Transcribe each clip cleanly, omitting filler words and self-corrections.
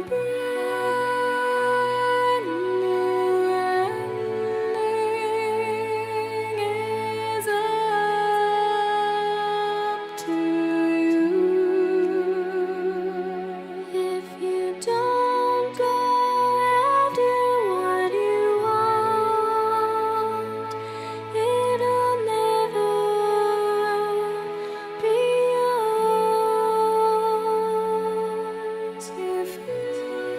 If you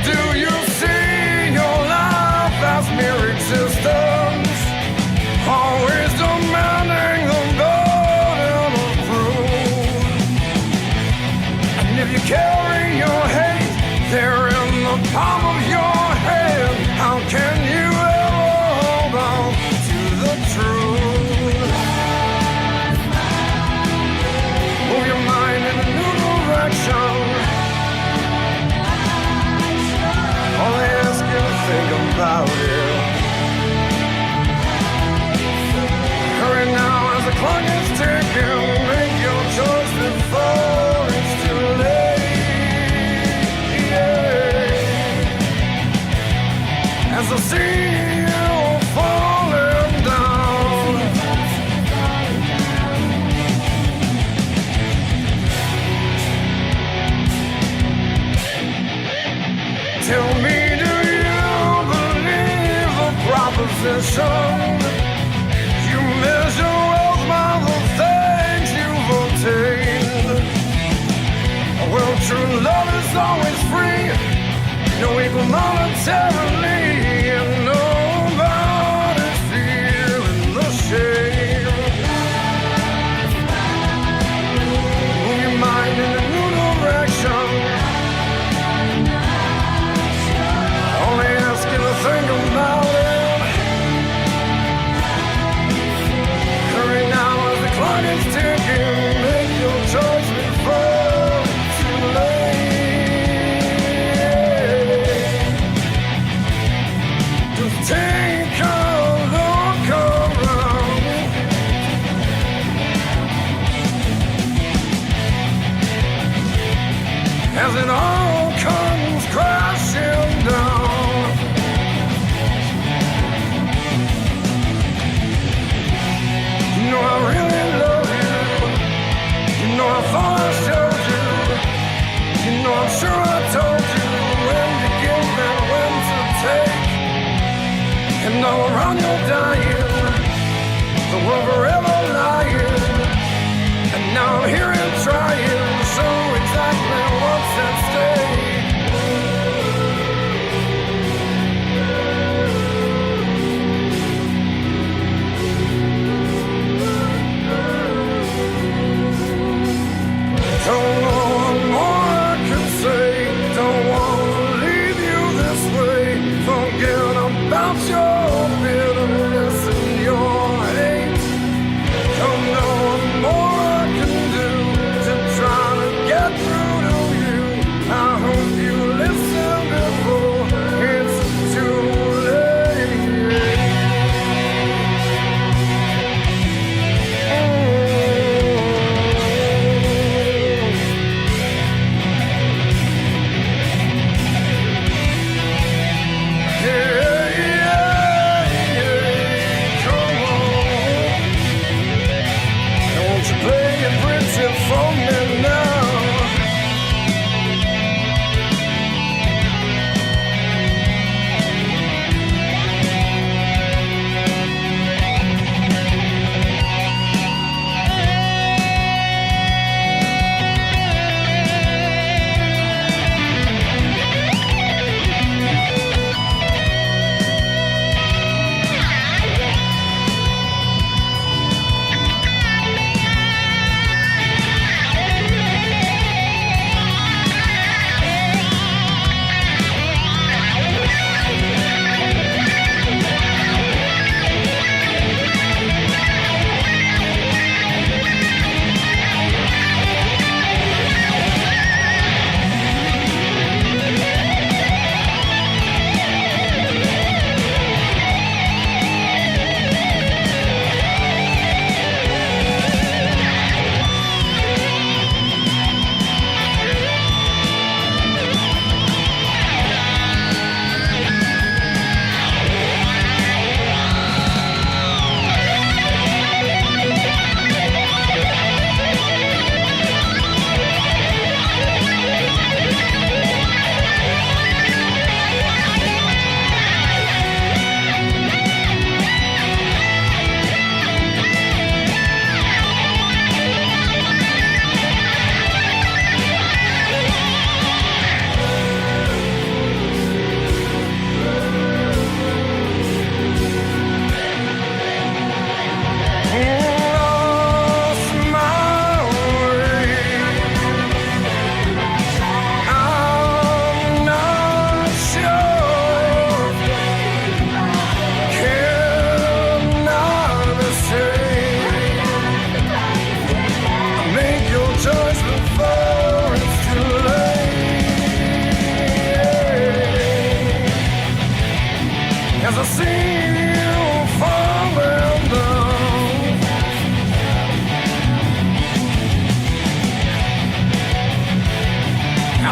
do you see your life as mere existence? Always demanding the burden of proof. And if you carry your hate there in the palm of your hand, how can you ever hold on to the truth? Move your mind in a new direction. All I ask you to think about it. Hurry now as the clock is ticking. Make your choice before it's too late. Yeah. As I see you falling down, tell me, do you believe the proposition? You measure wealth by the things you've obtained. Well, true love is always free, no equal monetarily, and nobody's feeling the shame. Move your mind in a new direction. Only ask you to think about it. Hurry now as the clock is ticking. Make your choice before it's too late. Just take a look around. As it all comes crashing down. You know I really love you. You know I thought I showed you. You know I'm sure I told you when to give and when to take. And all around you're dying, the world forever lying. And now I'm here and trying to show exactly what's at stake. Don't know what more I can say. Don't want to leave you this way. Forget about your bitterness and your hate. Don't know what more I can do to try to get through to you. I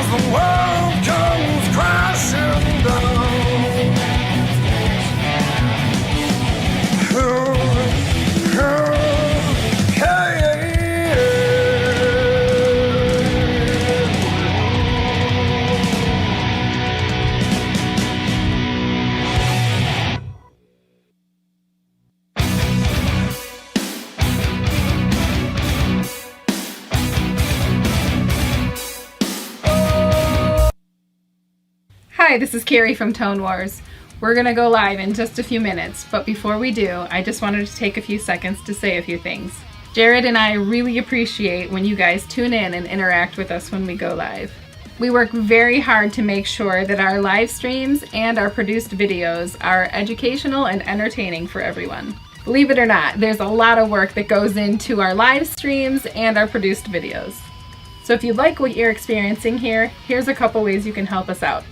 as the world comes crashing down. Hi, this is Carrie from Tone Wars. We're going to go live in just a few minutes, but before we do, I just wanted to take a few seconds to say a few things. Jared and I really appreciate when you guys tune in and interact with us when we go live. We work very hard to make sure that our live streams and our produced videos are educational and entertaining for everyone. Believe it or not, there's a lot of work that goes into our live streams and our produced videos. So if you like what you're experiencing here, here's a couple ways you can help us out.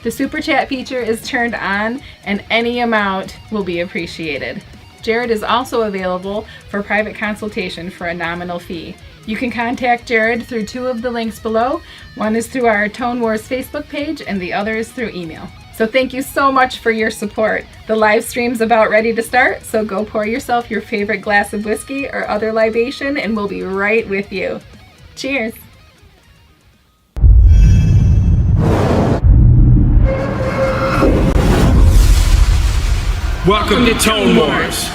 The Super Chat feature is turned on and any amount will be appreciated. Jared is also available for private consultation for a nominal fee. You can contact Jared through two of the links below. One is through our Tone Wars Facebook page and the other is through email. So thank you so much for your support. The live stream's about ready to start, so go pour yourself your favorite glass of whiskey or other libation and we'll be right with you. Cheers! Welcome to Tone Wars.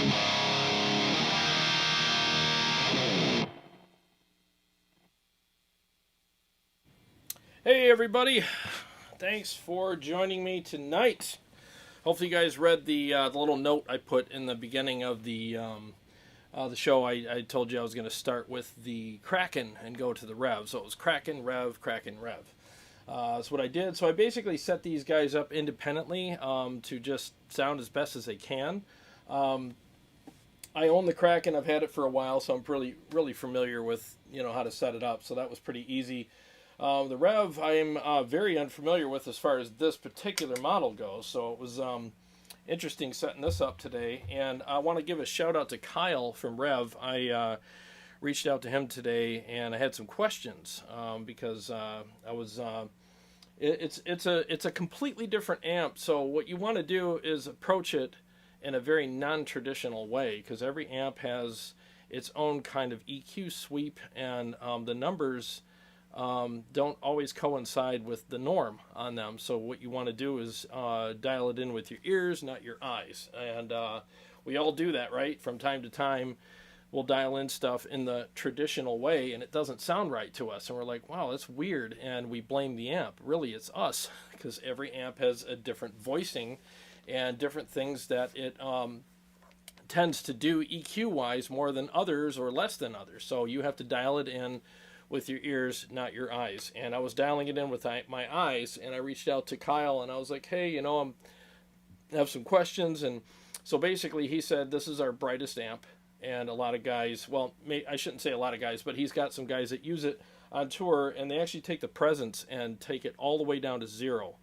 Hey everybody, thanks for joining me tonight. Hopefully you guys read the little note I put in the beginning of the show. I told you I was going to start with the Kraken and go to the Revv. So it was Kraken, Revv, Kraken, Revv. That's what I did. So I basically set these guys up independently to just sound as best as they can. I own the Kraken. I've had it for a while, so I'm really familiar with how to set it up. So that was pretty easy. The Revv I'm very unfamiliar with as far as this particular model goes, so it was interesting setting this up today. And I want to give a shout out to Kyle from Revv. I reached out to him today, and I had some questions because I was. It's a completely different amp. So what you want to do is approach it in a very non-traditional way, because every amp has its own kind of EQ sweep, and the numbers don't always coincide with the norm on them. So what you want to do is dial it in with your ears, not your eyes. And we all do that, right? From time to time, we'll dial in stuff in the traditional way, and it doesn't sound right to us. And we're like, wow, that's weird. And we blame the amp. Really, it's us, because every amp has a different voicing and different things that it tends to do EQ-wise more than others or less than others. So you have to dial it in with your ears, not your eyes. And I was dialing it in with my eyes, and I reached out to Kyle, and I was like, hey, I have some questions. And so basically he said this is our brightest amp, and a lot of guys, well, I shouldn't say a lot of guys, but he's got some guys that use it on tour, and they actually take the presence and take it all the way down to 0.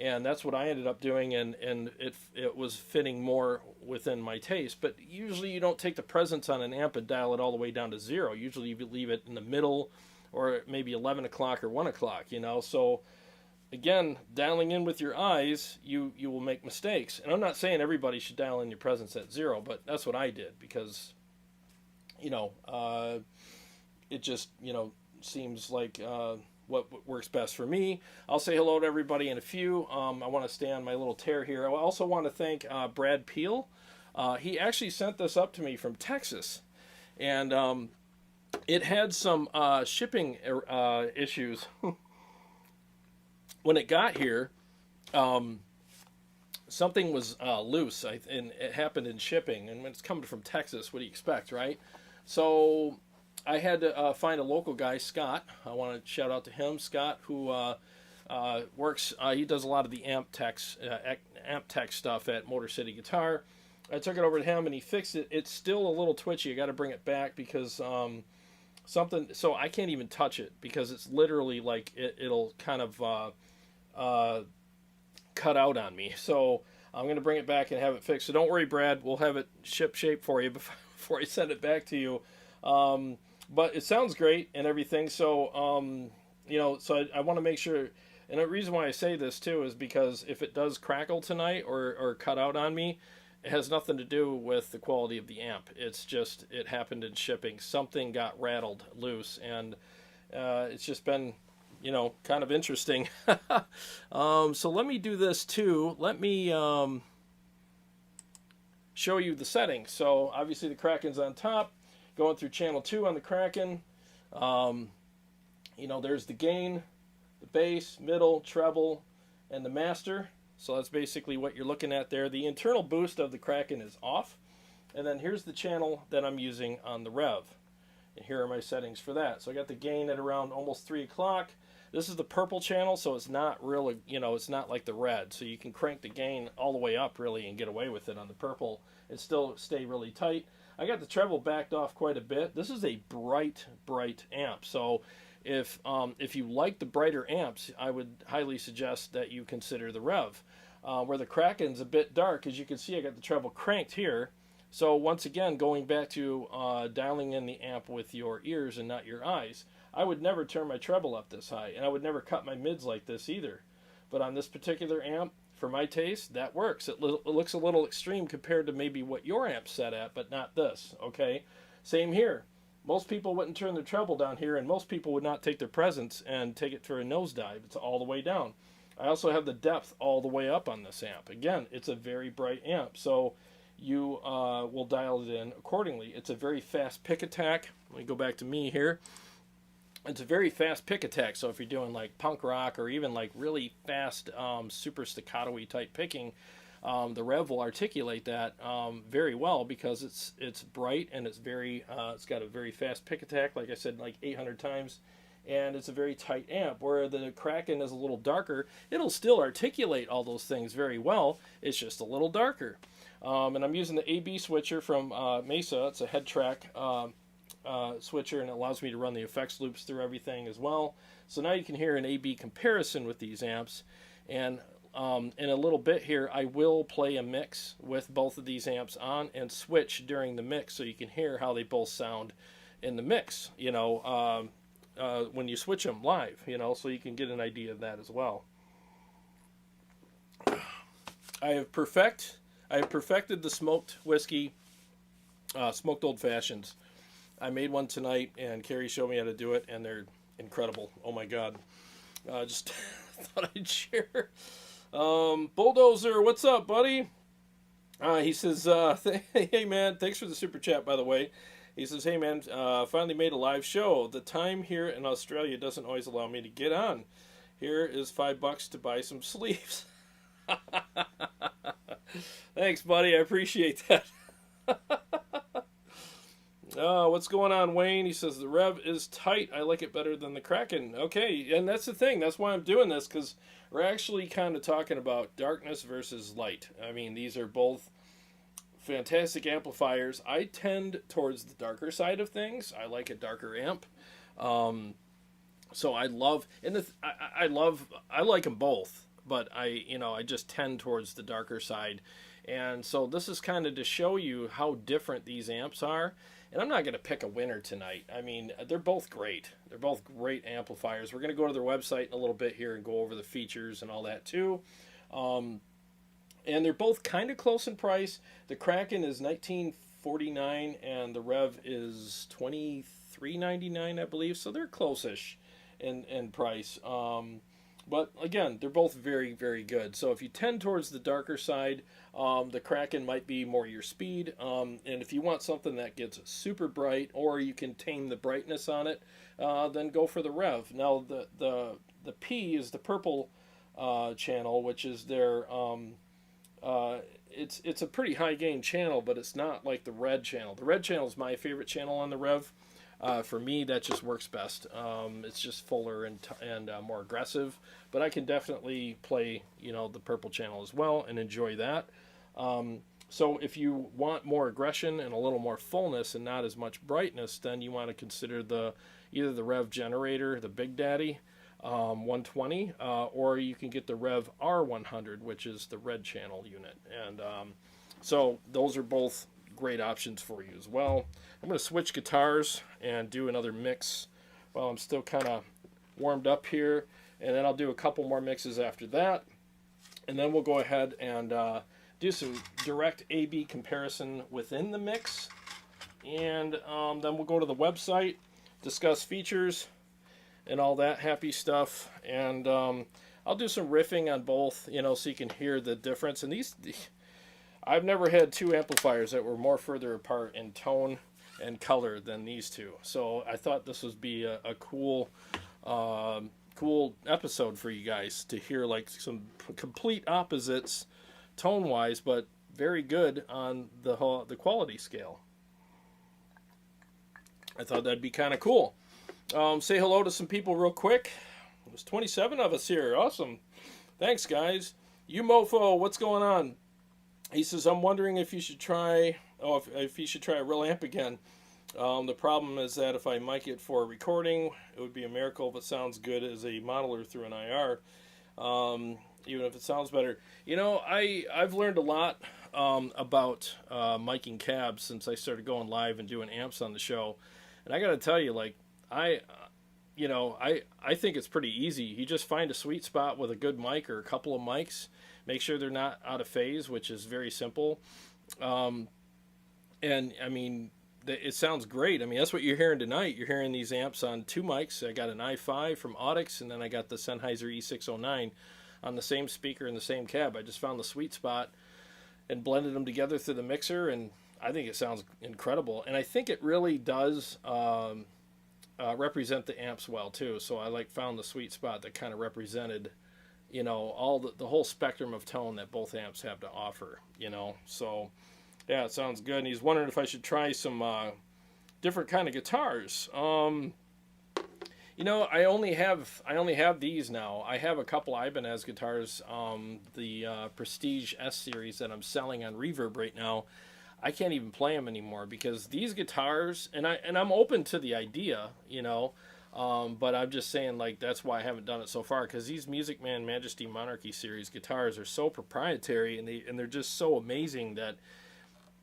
And that's what I ended up doing, and it was fitting more within my taste. But usually you don't take the presence on an amp and dial it all the way down to 0. Usually you leave it in the middle, or maybe 11 o'clock or 1 o'clock, So, again, dialing in with your eyes, you will make mistakes. And I'm not saying everybody should dial in your presence at 0, but that's what I did, because, it just, seems like what works best for me. I'll say hello to everybody in a few. I want to stay on my little tear here. I also want to thank Brad Peel. He actually sent this up to me from Texas, and it had some shipping issues. When it got here, something was loose, and it happened in shipping. And when it's coming from Texas, what do you expect, right? So I had to find a local guy, Scott. I want to shout out to him, Scott, who works. He does a lot of the amp tech stuff at Motor City Guitar. I took it over to him, and he fixed it. It's still a little twitchy. I got to bring it back because something. So I can't even touch it because it's literally like it'll kind of cut out on me. So I'm going to bring it back and have it fixed. So don't worry, Brad. We'll have it ship shape for you before I send it back to you. But it sounds great and everything. So, so I want to make sure. And the reason why I say this too is because if it does crackle tonight or cut out on me, it has nothing to do with the quality of the amp. It's just, it happened in shipping. Something got rattled loose, and it's just been, kind of interesting. So let me do this too. Let me show you the settings. So obviously the Kraken's on top. Going through channel 2 on the Kraken, there's the gain, the bass, middle, treble, and the master. So that's basically what you're looking at there. The internal boost of the Kraken is off. And then here's the channel that I'm using on the Revv. And here are my settings for that. So I got the gain at around almost 3 o'clock. This is the purple channel, so it's not really, it's not like the red. So you can crank the gain all the way up, really, and get away with it on the purple and still stay really tight. I got the treble backed off quite a bit. This is a bright amp. So if you like the brighter amps, I would highly suggest that you consider the Revv. Where the Kraken's a bit dark, as you can see, I got the treble cranked here. So once again, going back to dialing in the amp with your ears and not your eyes, I would never turn my treble up this high, and I would never cut my mids like this either. But on this particular amp, for my taste, that works. It looks a little extreme compared to maybe what your amp's set at, but not this, okay? Same here. Most people wouldn't turn their treble down here, and most people would not take their presence and take it for a nosedive. It's all the way down. I also have the depth all the way up on this amp. Again, it's a very bright amp. So you will dial it in accordingly. It's a very fast pick attack. Let me go back to me here. It's a very fast pick attack, so if you're doing like punk rock or even like really fast super staccato-y type picking, the Revv will articulate that very well because it's bright and it's got a very fast pick attack, like I said, like 800 times, and it's a very tight amp. Where the Kraken is a little darker, it'll still articulate all those things very well, it's just a little darker. And I'm using the AB switcher from Mesa. It's a head track switcher, and it allows me to run the effects loops through everything as well. So now you can hear an AB comparison with these amps. And in a little bit here, I will play a mix with both of these amps on and switch during the mix so you can hear how they both sound in the mix, when you switch them live, so you can get an idea of that as well. I have perfected the smoked whiskey, smoked old fashions. I made one tonight, and Carrie showed me how to do it, and they're incredible. Oh my God. Just thought I'd share. Bulldozer, what's up, buddy? He says, hey man, thanks for the super chat, by the way. He says, hey man, finally made a live show. The time here in Australia doesn't always allow me to get on. Here is $5 to buy some sleeves. Thanks, buddy. I appreciate that. What's going on, Wayne? He says, the Revv is tight. I like it better than the Kraken. Okay, and that's the thing. That's why I'm doing this, because we're actually kind of talking about darkness versus light. I mean, these are both fantastic amplifiers. I tend towards the darker side of things. I like a darker amp. So I love, and I like them both, but I just tend towards the darker side. And so this is kind of to show you how different these amps are. And I'm not going to pick a winner tonight. I mean, they're both great. They're both great amplifiers. We're going to go to their website in a little bit here and go over the features and all that too. And they're both kind of close in price. The Kraken is $19.49 and the Revv is $23.99, I believe. So they're close-ish in price. But again, they're both very, very good. So if you tend towards the darker side, the Kraken might be more your speed. And if you want something that gets super bright, or you can tame the brightness on it, then go for the Revv. Now the P is the purple channel, which is their it's a pretty high gain channel, but it's not like the red channel. The red channel is my favorite channel on the Revv. For me, that just works best. It's just fuller and more aggressive, but I can definitely play, the purple channel as well and enjoy that. So if you want more aggression and a little more fullness and not as much brightness, then you want to consider either the Revv Generator, the Big Daddy 120, or you can get the Revv R100, which is the red channel unit. And so those are both great options for you as well. I'm going to switch guitars and do another mix while I'm still kind of warmed up here, and then I'll do a couple more mixes after that, and then we'll go ahead and do some direct A/B comparison within the mix, and then we'll go to the website, discuss features and all that happy stuff, and I'll do some riffing on both, so you can hear the difference. And I've never had two amplifiers that were more further apart in tone and color than these two. So I thought this would be a cool episode for you guys to hear, like some complete opposites tone-wise, but very good on the quality scale. I thought that'd be kind of cool. Say hello to some people real quick. There's 27 of us here. Awesome. Thanks, guys. You Mofo, what's going on? He says, I'm wondering if you should try a real amp again. The problem is that if I mic it for recording, it would be a miracle if it sounds good as a modeler through an IR, even if it sounds better. I've learned a lot about miking cabs since I started going live and doing amps on the show. And I got to tell you, I think it's pretty easy. You just find a sweet spot with a good mic or a couple of mics. Make sure they're not out of phase, which is very simple. And I mean, it sounds great. I mean, that's what you're hearing tonight. You're hearing these amps on two mics. I got an i5 from Audix, and then I got the Sennheiser E609 on the same speaker in the same cab. I just found the sweet spot. and blended them together through the mixer, and I think it sounds incredible. And I think it really does represent the amps well too. So I found the sweet spot that kind of represented, all the whole spectrum of tone that both amps have to offer. So yeah, it sounds good. And he's wondering if I should try some different kind of guitars. I only have these now. I have a couple Ibanez guitars, the Prestige S series that I'm selling on Reverb right now. I can't even play them anymore because these guitars, and I'm open to the idea, but I'm just saying that's why I haven't done it so far, because these Music Man Majesty Monarchy series guitars are so proprietary, and they're just so amazing that.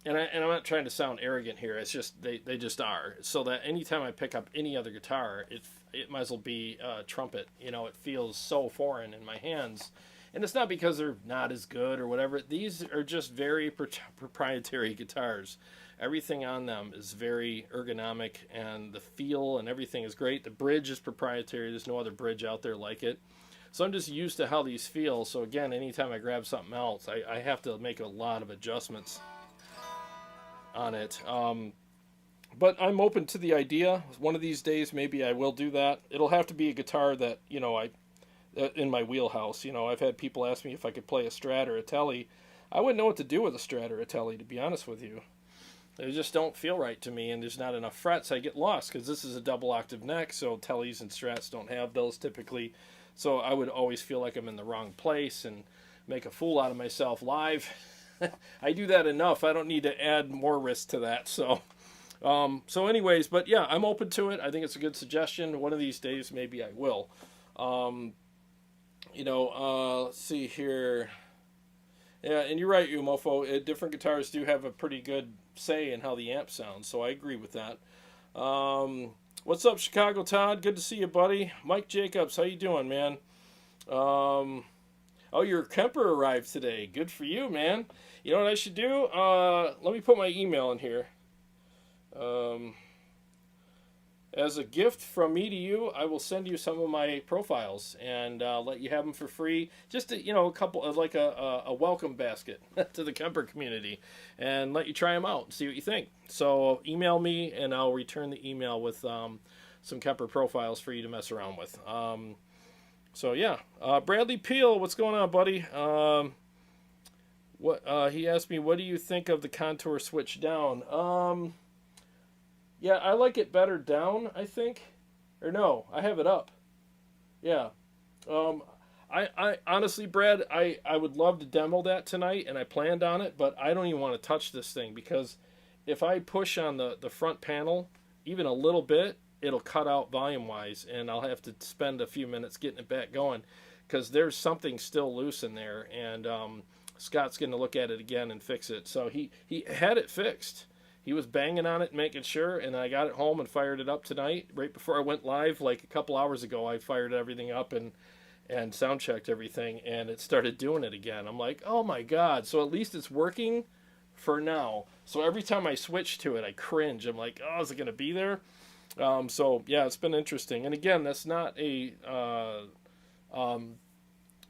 And I'm not trying to sound arrogant here. It's just they just are. So that anytime I pick up any other guitar, it might as well be a trumpet. It feels so foreign in my hands. And it's not because they're not as good or whatever. These are just very proprietary guitars. Everything on them is very ergonomic, and the feel and everything is great. The bridge is proprietary. There's no other bridge out there like it. So I'm just used to how these feel. So again, anytime I grab something else, I have to make a lot of adjustments on it. But I'm open to the idea. One of these days, maybe I will do that. It'll have to be a guitar that, in my wheelhouse. I've had people ask me if I could play a Strat or a Tele. I wouldn't know what to do with a Strat or a Tele, to be honest with you. They just don't feel right to me, and there's not enough frets. I get lost because this is a double octave neck, so Teles and Strats don't have those typically. So I would always feel like I'm in the wrong place and make a fool out of myself live. I do that enough. I don't need to add more risk to that. So anyways, but yeah, I'm open to it. I think it's a good suggestion. One of these days, maybe I will. Let's see here. Yeah, and you're right, Umofo. Different guitars do have a pretty good say in how the amp sounds, so I agree with that. What's up, Chicago Todd? Good to see you, buddy. Mike Jacobs, how you doing, man? Oh, your Kemper arrived today. Good for you, man. You know what I should do? Let me put my email in here. As a gift from me to you, I will send you some of my profiles and let you have them for free. Just a couple of a welcome basket to the Kemper community, and let you try them out and see what you think. So email me and I'll return the email with some Kemper profiles for you to mess around with. So yeah, Bradley Peel, what's going on, buddy? He asked me, what do you think of the contour switch down? Yeah, I like it better down, I think. Or no, I have it up. Yeah. I honestly, Brad, I would love to demo that tonight, and I planned on it, but I don't even want to touch this thing, because if I push on the front panel even a little bit, it'll cut out volume-wise, and I'll have to spend a few minutes getting it back going, because there's something still loose in there, and Scott's going to look at it again and fix it. So he had it fixed. He was banging on it, making sure, and I got it home and fired it up tonight. Right before I went live, like a couple hours ago, I fired everything up and sound checked everything, and it started doing it again. I'm like, oh my God. So at least it's working for now. So every time I switch to it, I cringe. I'm like, oh, is it going to be there? So yeah, it's been interesting. And again, that's not a...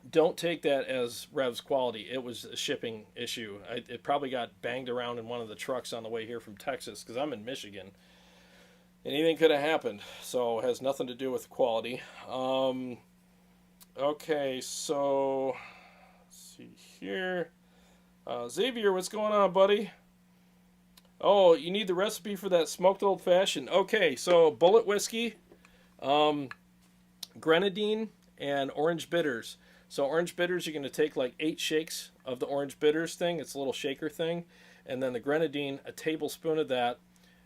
don't take that as Revv's quality. It was a shipping issue. It probably got banged around in one of the trucks on the way here from Texas, because I'm in Michigan. Anything could have happened, so it has nothing to do with quality. Okay, so let's see here. Xavier, what's going on, buddy? Oh, you need the recipe for that smoked old fashioned. Okay, so bullet whiskey, grenadine, and orange bitters. So orange bitters, you're going to take like 8 shakes of the orange bitters thing. It's a little shaker thing. And then the grenadine, a tablespoon of that,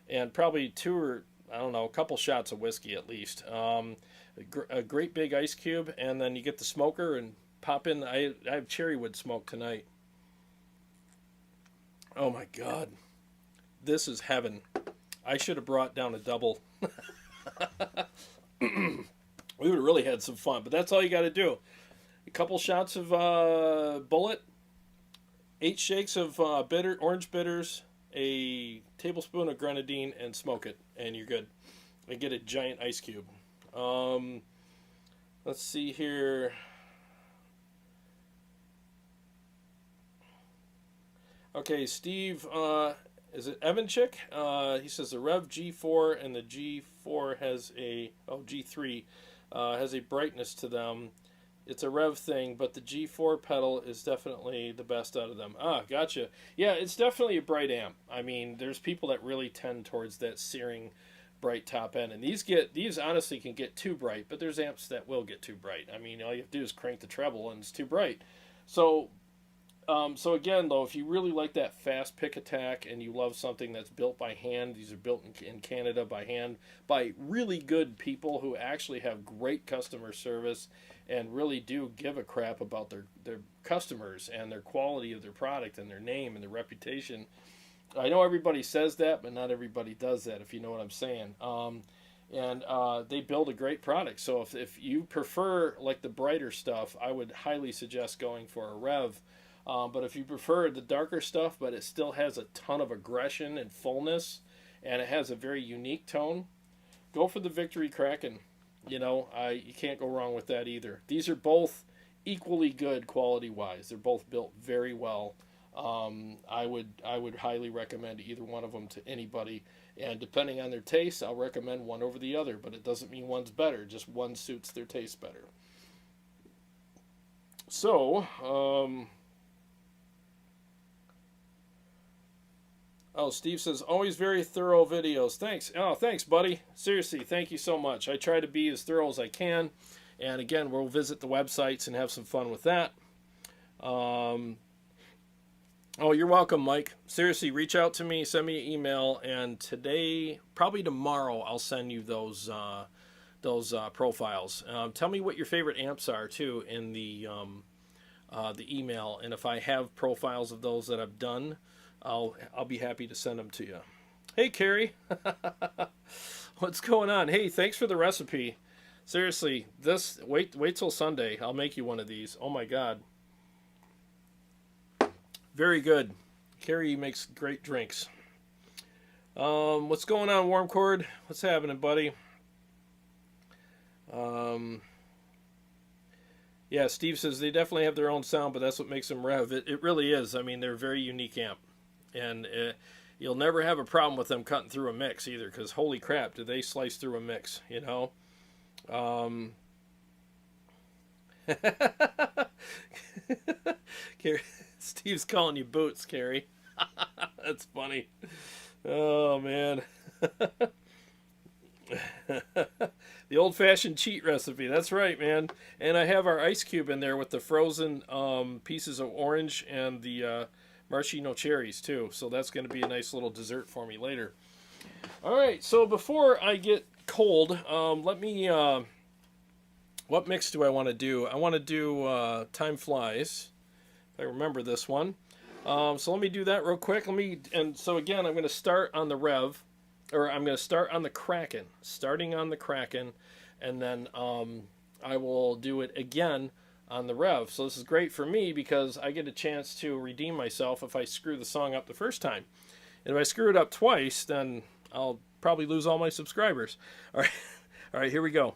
and probably a couple shots of whiskey at least. A great big ice cube, and then you get the smoker and pop in. I have cherry wood smoke tonight. Oh my God. This is heaven. I should have brought down a double. We would have really had some fun, but that's all you got to do. A couple shots of bullet, 8 shakes of orange bitters, a tablespoon of grenadine, and smoke it, and you're good. And get a giant ice cube. Let's see here. Okay, Steve, is it Evanchik? He says the Revv G4 and the G4 has a, G3 has a brightness to them. It's a Revv thing, but the G4 pedal is definitely the best out of them. Ah, gotcha. Yeah, it's definitely a bright amp. I mean, there's people that really tend towards that searing bright top end, and these honestly can get too bright, but there's amps that will get too bright. I mean, all you have to do is crank the treble and it's too bright. So again, though, if you really like that fast pick attack and you love something that's built by hand, these are built in Canada by hand by really good people who actually have great customer service and really do give a crap about their customers and their quality of their product and their name and their reputation. I know everybody says that, but not everybody does that, if you know what I'm saying. And they build a great product. So if you prefer like the brighter stuff, I would highly suggest going for a Revv. But if you prefer the darker stuff, but it still has a ton of aggression and fullness, and it has a very unique tone, go for the Victory Kraken. You know, you can't go wrong with that either. These are both equally good quality-wise. They're both built very well. I would highly recommend either one of them to anybody. And depending on their taste, I'll recommend one over the other. But it doesn't mean one's better. Just one suits their taste better. So, Steve says, always very thorough videos. Thanks. Oh, thanks, buddy. Seriously, thank you so much. I try to be as thorough as I can. And again, we'll visit the websites and have some fun with that. Oh, you're welcome, Mike. Seriously, reach out to me, send me an email, and today, probably tomorrow, I'll send you those profiles. Tell me what your favorite amps are, too, in the email. And if I have profiles of those that I've done, I'll be happy to send them to you. Hey, Carrie. What's going on? Hey, thanks for the recipe. Seriously, wait till Sunday. I'll make you one of these. Oh my God. Very good. Carrie makes great drinks. What's going on, Warm Chord? What's happening, buddy? Yeah, Steve says they definitely have their own sound, but that's what makes them Revv. It really is. I mean, they're a very unique amp. And you'll never have a problem with them cutting through a mix either, because holy crap, do they slice through a mix, you know? Steve's calling you Boots, Carrie. That's funny. Oh, man. The old-fashioned cheat recipe. That's right, man. And I have our ice cube in there with the frozen pieces of orange and the maraschino cherries, too. So that's going to be a nice little dessert for me later. All right, so before I get cold, let me... what mix do I want to do? I want to do Time Flies. If I remember this one. So let me do that real quick. So again, I'm going to start on the Revv, or I'm going to start on the Kraken. Starting on the Kraken, and then I will do it again on the Revv. So this is great for me because I get a chance to redeem myself if I screw the song up the first time. And if I screw it up twice, then I'll probably lose all my subscribers. All right, here we go.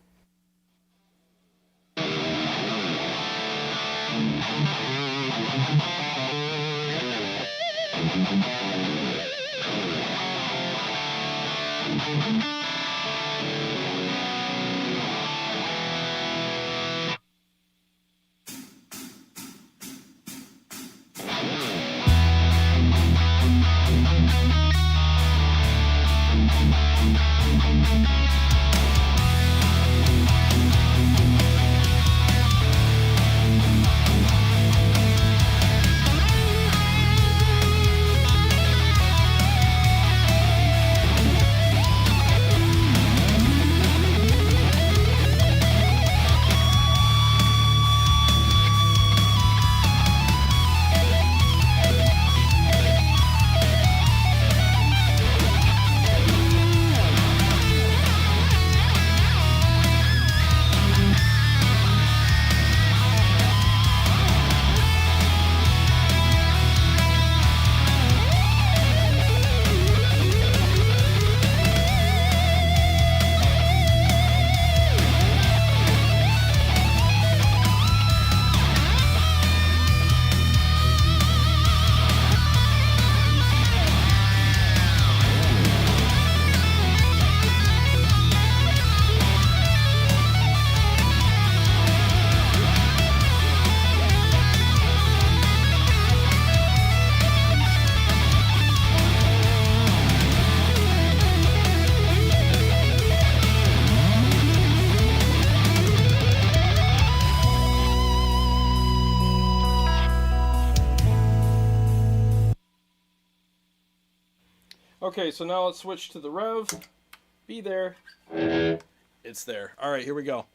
Okay, so now let's switch to the Revv. Be there. It's there. All right, here we go.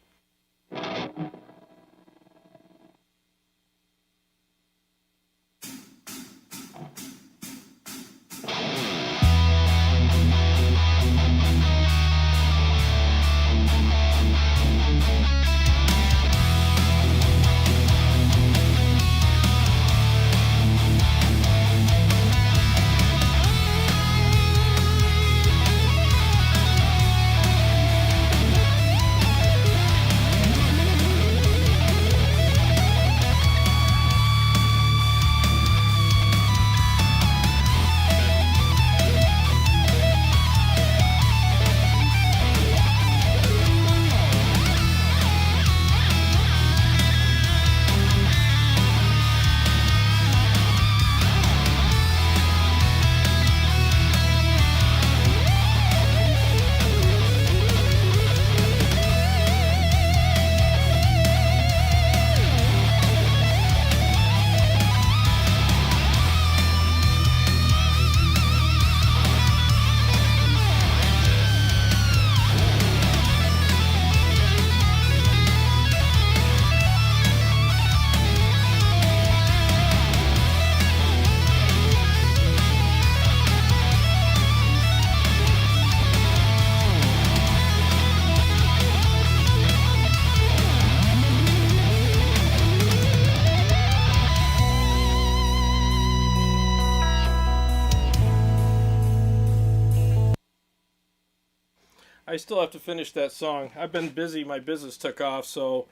I still have to finish that song. I've been busy. My business took off, so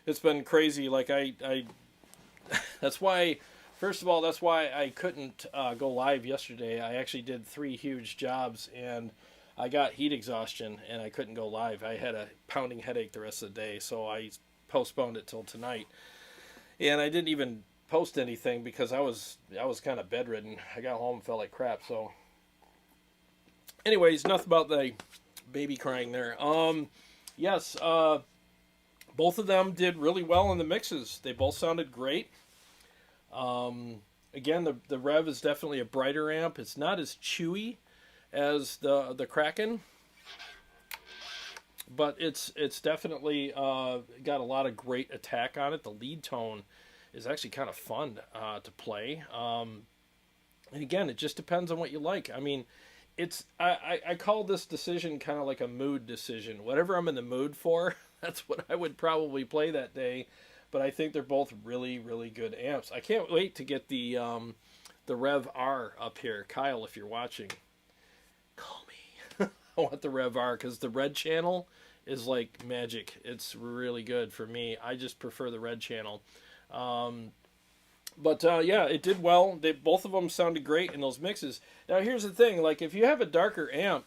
it's been crazy. Like I that's why, first of all, that's why I couldn't go live yesterday. I actually did 3 huge jobs, and I got heat exhaustion, and I couldn't go live. I had a pounding headache the rest of the day, so I postponed it till tonight. And I didn't even post anything because I was kind of bedridden. I got home and felt like crap. So, anyways, enough about the baby crying there. Yes, both of them did really well in the mixes. They both sounded great. Again, the Revv is definitely a brighter amp. It's not as chewy as the Kraken, but it's definitely got a lot of great attack on it. The lead tone is actually kind of fun to play. And again, it just depends on what you like. I mean, I call this decision kind of like a mood decision. Whatever I'm in the mood for, that's what I would probably play that day. But I think they're both really, really good amps. I can't wait to get the Revv R up here. Kyle, if you're watching, call me. I want the Revv R because the red channel is like magic. It's really good for me. I just prefer the red channel. But yeah, it did well. Both of them sounded great in those mixes. Now here's the thing: like if you have a darker amp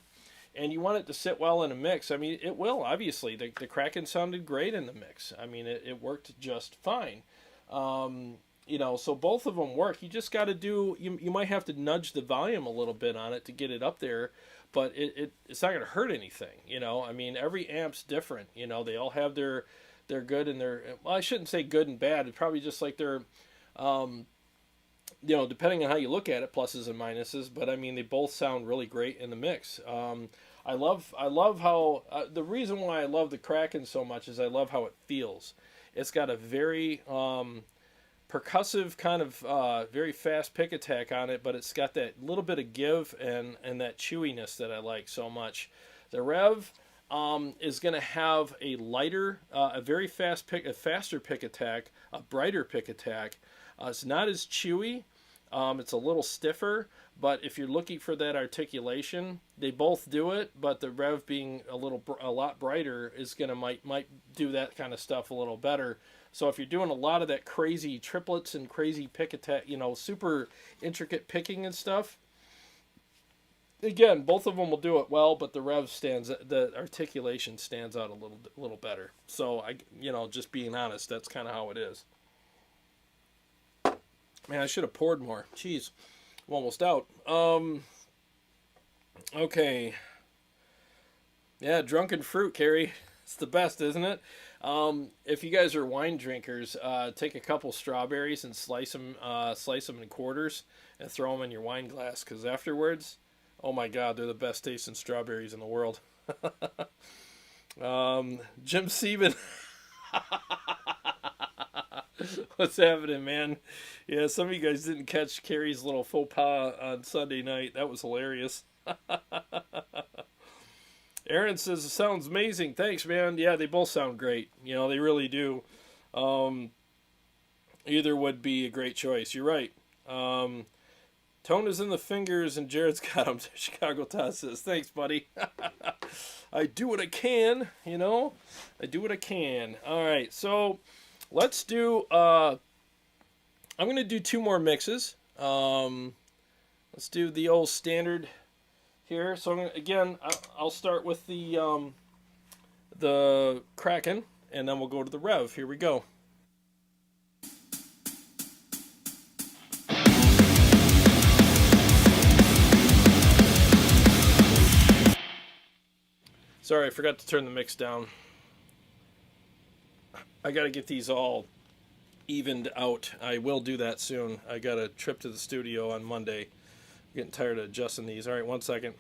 and you want it to sit well in a mix, I mean, it will. Obviously, the Kraken sounded great in the mix. I mean, it worked just fine. You know, so both of them work. You just got to do. You might have to nudge the volume a little bit on it to get it up there, but it's not going to hurt anything. You know, I mean, every amp's different. You know, they all have their good and their. Well, I shouldn't say good and bad. It's probably just like their. You know, depending on how you look at it, pluses and minuses, but I mean, they both sound really great in the mix. I love how, the reason why I love the Kraken so much is I love how it feels. It's got a very, percussive kind of, very fast pick attack on it, but it's got that little bit of give and that chewiness that I like so much. The Revv, is going to have a lighter, a very faster pick attack, a brighter pick attack. It's not as chewy. It's a little stiffer, but if you're looking for that articulation, they both do it. But the Revv being a lot brighter is gonna might do that kind of stuff a little better. So if you're doing a lot of that crazy triplets and crazy pick attack, you know, super intricate picking and stuff, again, both of them will do it well. But the the articulation stands out a little better. So just being honest, that's kind of how it is. Man, I should have poured more. Jeez, I'm almost out. Okay. Yeah, drunken fruit, Carrie. It's the best, isn't it? If you guys are wine drinkers, take a couple strawberries and slice them in quarters and throw them in your wine glass. Because afterwards, Oh my God, they're the best tasting strawberries in the world. Jim Sieben. What's happening, man? Yeah, some of you guys didn't catch Carrie's little faux pas on Sunday night. That was hilarious. Aaron says it sounds amazing. Thanks, man. Yeah, they both sound great. You know, they really do. Either would be a great choice. You're right. Tone is in the fingers and Jared's got them. Chicago Todd says, thanks, buddy. I do what I can, you know. I do what I can. All right, so let's do, I'm going to do 2 more mixes. Let's do the old standard here. So I'm gonna, again, I'll start with the Kraken, and then we'll go to the Revv. Here we go. Sorry, I forgot to turn the mix down. I got to get these all evened out. I will do that soon. I got a trip to the studio on Monday. I'm getting tired of adjusting these. All right, 1 second.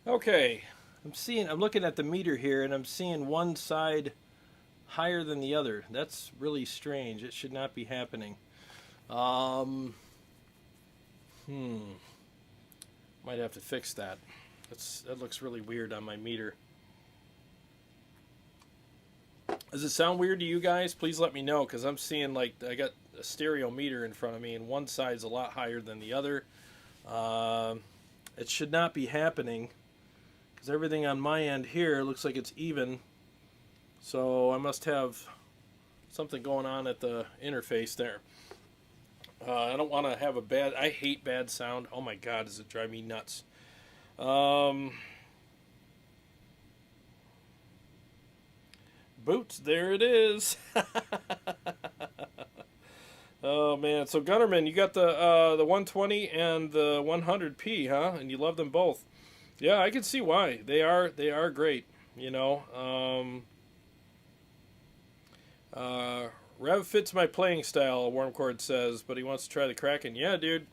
Okay, I'm looking at the meter here, and I'm seeing one side higher than the other. That's really strange. It should not be happening. Might have to fix that. That looks really weird on my meter. Does it sound weird to you guys? Please let me know, because I'm seeing, like, I got a stereo meter in front of me, and one side's a lot higher than the other. It should not be happening, because everything on my end here looks like it's even. So I must have something going on at the interface there. I don't want to have a bad... I hate bad sound. Oh my God, does it drive me nuts. Boots, there it is. Oh man, so Gunnerman, you got the 120 and the 100p, huh? And you love them both. Yeah, I can see why. They are great, you know. Revv fits my playing style, Wormcord says, but he wants to try the Kraken. Yeah, dude.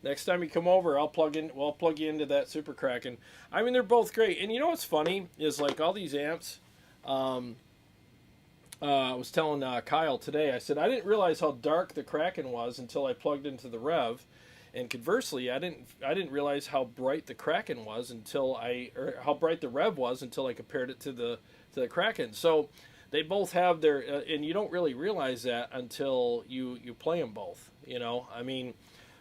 Next time you come over, we'll plug you into that Super Kraken. I mean, they're both great. And you know what's funny is, like, all these amps. I was telling Kyle today, I said I didn't realize how dark the Kraken was until I plugged into the Revv, and conversely, I didn't realize how bright the Kraken was or how bright the Revv was until I compared it to the Kraken. So they both have their, and you don't really realize that until you play them both. You know, I mean,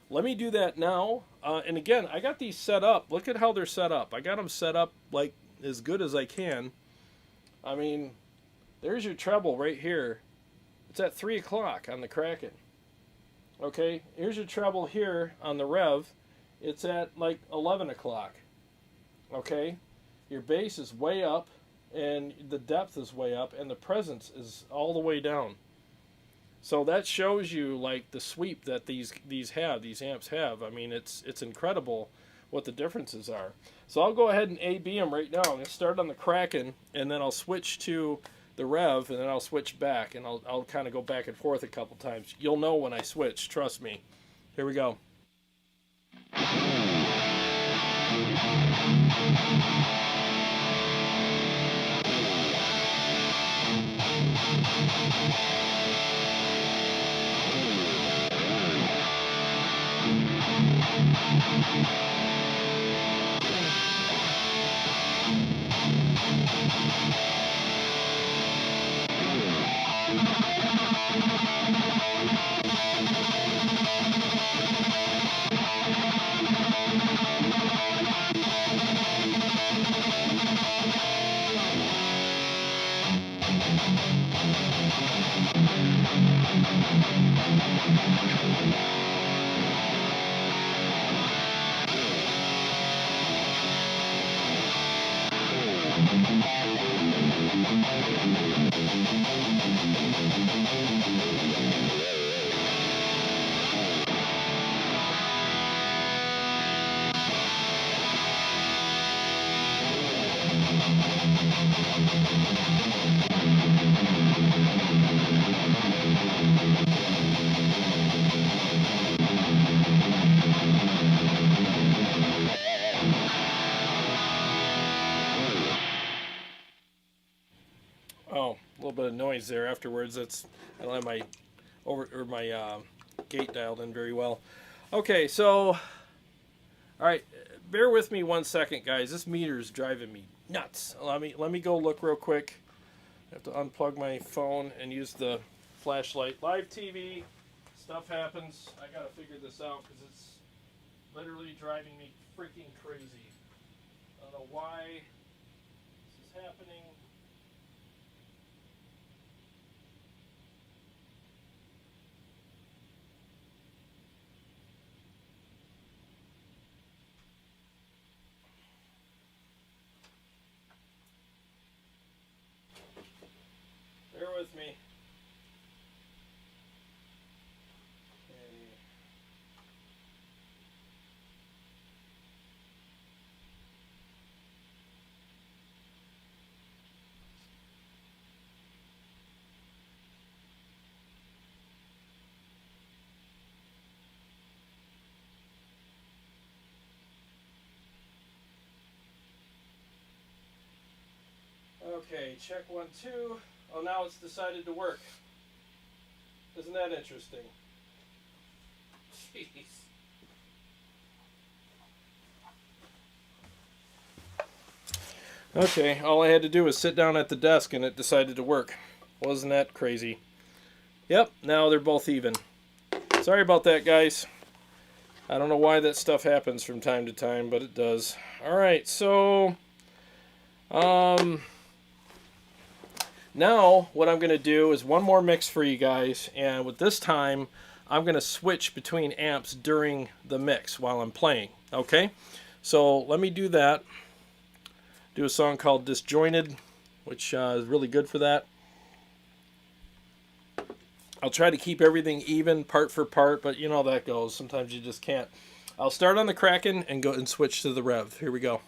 let me do that now. And again, I got these set up. Look at how they're set up. I got them set up like as good as I can. I mean, there's your treble right here. It's at 3 o'clock on the Kraken. Okay, here's your treble here on the Revv. It's at like 11 o'clock. Okay, your bass is way up, and the depth is way up, and the presence is all the way down. So that shows you like the sweep that these amps have. I mean, it's incredible what the differences are. So I'll go ahead and A/B them right now. I'm going to start on the Kraken, and then I'll switch to the Revv, and then I'll switch back, and I'll kind of go back and forth a couple times. You'll know when I switch, trust me. Here we go. Oh, a little bit of noise there afterwards. I don't have my gate dialed in very well. Okay, so all right, bear with me 1 second, guys. This meter is driving me nuts. Let me go look real quick. I have to unplug my phone and use the flashlight. Live TV stuff happens. I gotta figure this out because it's literally driving me freaking crazy. I don't know why this is happening. Bear with me. Okay, check 1, 2. Oh, now it's decided to work. Isn't that interesting? Jeez. Okay, all I had to do was sit down at the desk and it decided to work. Wasn't that crazy? Yep, now they're both even. Sorry about that, guys. I don't know why that stuff happens from time to time, but it does. Alright, so now what I'm going to do is one more mix for you guys, and with this time I'm going to switch between amps during the mix while I'm playing. Okay, so let me do that. Do a song called Disjointed, which is really good for that. I'll try to keep everything even part for part, but you know how that goes. Sometimes you just can't. I'll start on the Kraken and go and switch to the Revv. Here we go.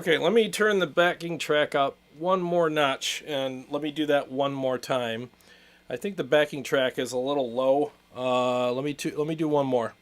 Okay, let me turn the backing track up one more notch, and let me do that one more time. I think the backing track is a little low. Let me do one more.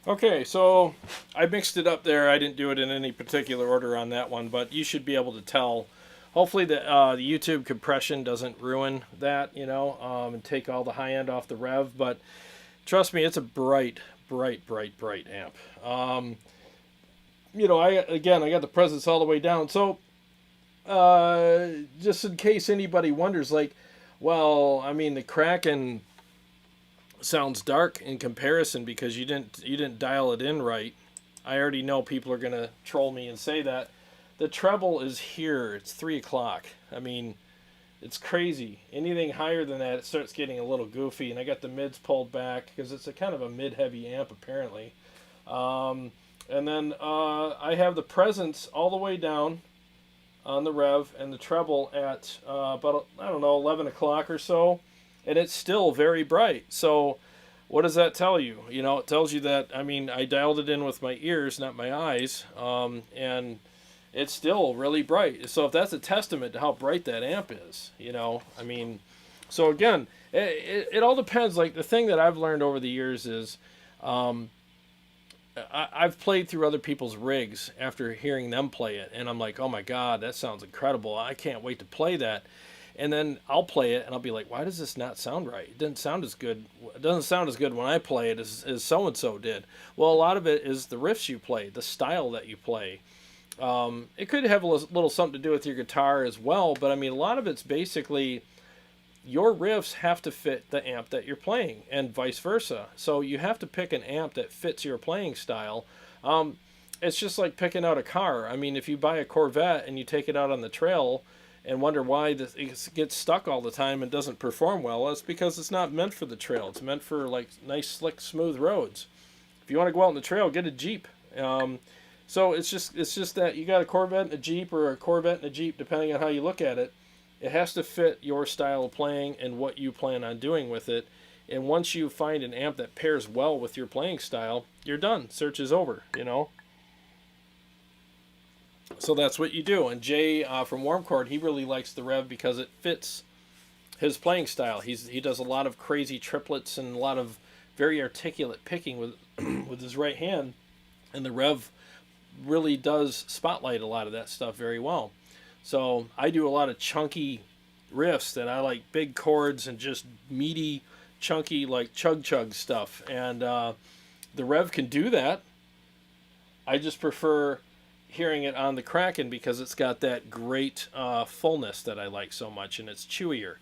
Okay, so I mixed it up there. I didn't do it in any particular order on that one, but you should be able to tell. Hopefully the YouTube compression doesn't ruin that, and take all the high end off the Revv. But trust me, it's a bright amp. I got the presets all the way down. So just in case anybody wonders, the Kraken sounds dark in comparison because you didn't dial it in right. I already know people are gonna troll me and say that. The treble is here. It's 3 o'clock. It's crazy. Anything higher than that, it starts getting a little goofy. And I got the mids pulled back because it's a kind of a mid-heavy amp apparently. And then I have the presence all the way down on the Revv and the treble at about 11 o'clock or so. And it's still very bright. So what does that tell you? It tells you that, I dialed it in with my ears, not my eyes, and it's still really bright. So if that's a testament to how bright that amp is, so again, it all depends. Like the thing that I've learned over the years is I've played through other people's rigs after hearing them play it, and I'm like, oh my God, that sounds incredible. I can't wait to play that. And then I'll play it, and I'll be like, why does this not sound right? It doesn't sound as good. It doesn't sound as good when I play it as so-and-so did. Well, a lot of it is the riffs you play, the style that you play. It could have a little something to do with your guitar as well, but a lot of it's basically your riffs have to fit the amp that you're playing, and vice versa. So you have to pick an amp that fits your playing style. It's just like picking out a car. If you buy a Corvette and you take it out on the trail and wonder why it gets stuck all the time and doesn't perform well, it's because it's not meant for the trail. It's meant for nice, slick, smooth roads. If you want to go out on the trail, get a Jeep. So it's just that you got a Corvette and a Jeep, or a Corvette and a Jeep, depending on how you look at it. It has to fit your style of playing and what you plan on doing with it. And once you find an amp that pairs well with your playing style, you're done. Search is over, So that's what you do. And Jay from Warm Chord, he really likes the Revv because it fits his playing style. He does a lot of crazy triplets and a lot of very articulate picking with with his right hand, and the Revv really does spotlight a lot of that stuff very well. So I do a lot of chunky riffs that I like, big chords and just meaty, chunky, like chug stuff. And the Revv can do that. I just prefer hearing it on the Kraken because it's got that great fullness that I like so much, and it's chewier.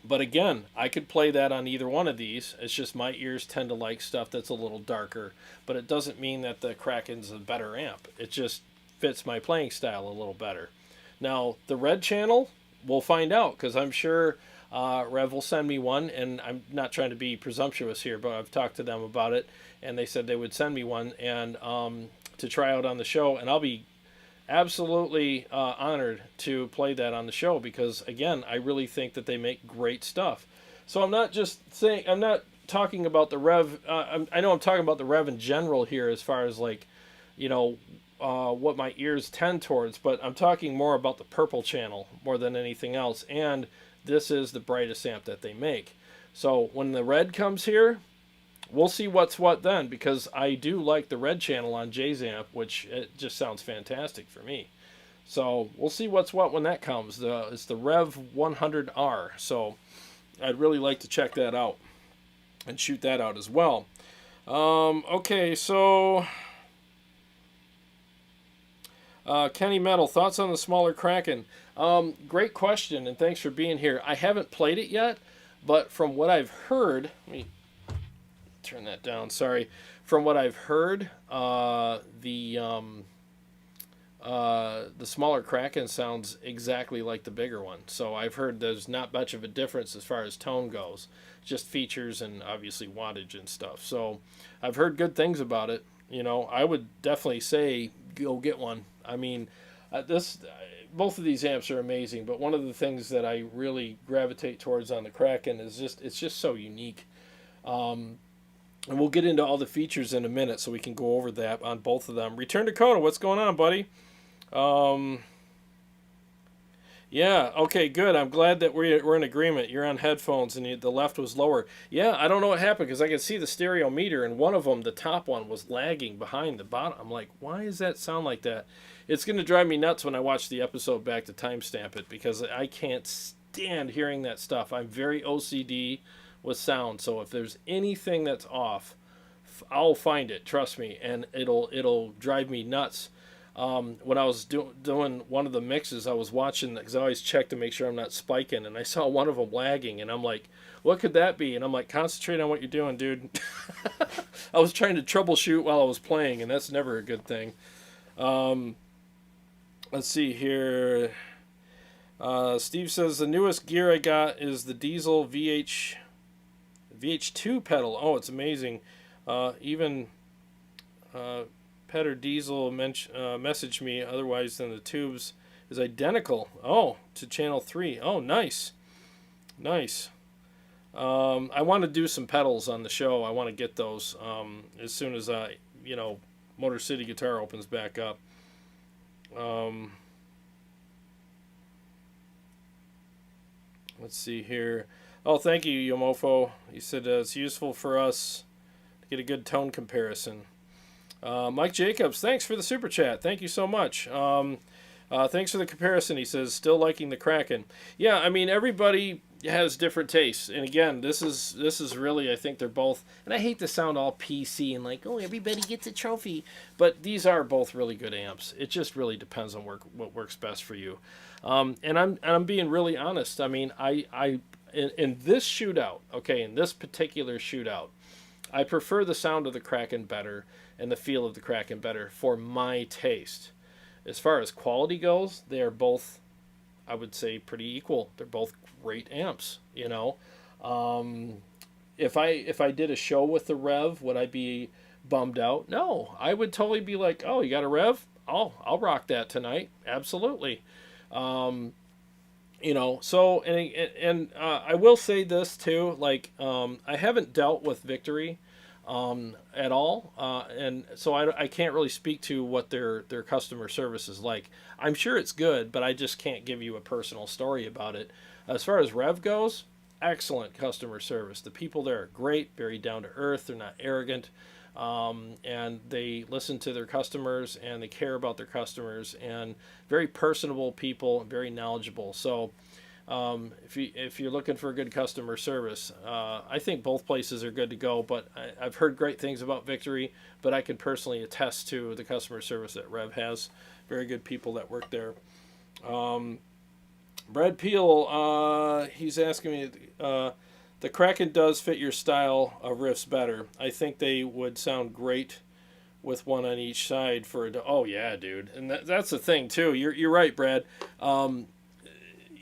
But again, I could play that on either one of these. It's just my ears tend to like stuff that's a little darker, but it doesn't mean that the Kraken's a better amp. It just fits my playing style a little better. Now, the red channel, we'll find out, because I'm sure Revv will send me one, and I'm not trying to be presumptuous here, but I've talked to them about it, and they said they would send me one and to try out on the show, and I'll be absolutely honored to play that on the show, because again, I really think that they make great stuff. So I'm not talking about the Revv. I know I'm talking about the Revv in general here, as far as what my ears tend towards, but I'm talking more about the purple channel more than anything else. And this is the brightest amp that they make. So when the red comes here, we'll see what's what then, because I do like the red channel on Jay's amp, which it just sounds fantastic for me. So we'll see what's what when that comes. It's the Revv 100R. So I'd really like to check that out and shoot that out as well. Okay, so Kenny Metal, thoughts on the smaller Kraken? Great question, and thanks for being here. I haven't played it yet, but from what I've heard, let me turn that down. Sorry. From what I've heard, the smaller Kraken sounds exactly like the bigger one. So I've heard there's not much of a difference as far as tone goes, just features and obviously wattage and stuff. So I've heard good things about it. You know, I would definitely say go get one. I mean, both of these amps are amazing, but one of the things that I really gravitate towards on the Kraken is it's just so unique. And we'll get into all the features in a minute, so we can go over that on both of them. Return Dakota, what's going on, buddy? Yeah, okay, good. I'm glad that we're in agreement. You're on headphones, and the left was lower. Yeah, I don't know what happened, because I could see the stereo meter, and one of them, the top one, was lagging behind the bottom. I'm like, why does that sound like that? It's going to drive me nuts when I watch the episode back to timestamp it, because I can't stand hearing that stuff. I'm very OCD with sound, so if there's anything that's off, I'll find it, trust me, and it'll drive me nuts. When I was doing one of the mixes, I was watching, because I always check to make sure I'm not spiking, and I saw one of them lagging, and I'm like, what could that be? And I'm like, concentrate on what you're doing, dude. I was trying to troubleshoot while I was playing, and that's never a good thing. Let's see here. Steve says, the newest gear I got is the Diesel VH2 pedal. Oh, it's amazing. Even Petter Diesel messaged me, otherwise than the tubes is identical. Oh, to channel 3. Oh, nice. Nice. I want to do some pedals on the show. I want to get those as soon as Motor City Guitar opens back up. Let's see here. Oh, thank you, Yomofo. He said it's useful for us to get a good tone comparison. Mike Jacobs, thanks for the super chat. Thank you so much. Thanks for the comparison. He says, still liking the Kraken. Yeah, I mean, everybody has different tastes. And again, this is really, I think they're both, and I hate to sound all PC and like, oh, everybody gets a trophy. But these are both really good amps. It just really depends on what works best for you. And I'm being really honest. I mean, in this shootout, okay, in this particular shootout, I prefer the sound of the Kraken better and the feel of the Kraken better for my taste. As far as quality goes, they are both, I would say, pretty equal. They're both great amps, you know. If I did a show with the Revv, would I be bummed out? No, I would totally be like, oh, you got a Revv? Oh, I'll rock that tonight. Absolutely. You know, so, and I will say this too, like, I haven't dealt with Victory at all, and so I can't really speak to what their customer service is like. I'm sure it's good, but I just can't give you a personal story about it. As far as Revv goes, excellent customer service. The people there are great, very down to earth. They're not arrogant, and they listen to their customers and they care about their customers, and very personable people, very knowledgeable. So if you're looking for a good customer service, I think both places are good to go, but I've heard great things about Victory, but I can personally attest to the customer service that Revv has. Very good people that work there. Brad Peel, he's asking me, the Kraken does fit your style of riffs better. I think they would sound great with one on each side for oh yeah, dude. And that's the thing too. You're right, Brad.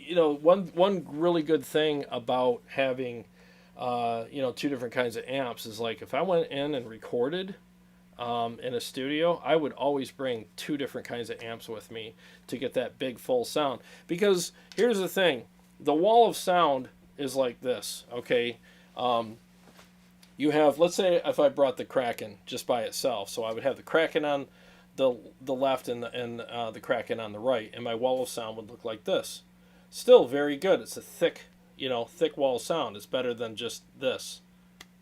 You know, one really good thing about having two different kinds of amps is, like, if I went in and recorded in a studio, I would always bring two different kinds of amps with me to get that big full sound. Because here's the thing, the wall of sound is like this, okay? You have, let's say if I brought the Kraken just by itself, so I would have the Kraken on the left and the Kraken on the right, and my wall of sound would look like this. Still very good. It's a thick, thick wall of sound. It's better than just this.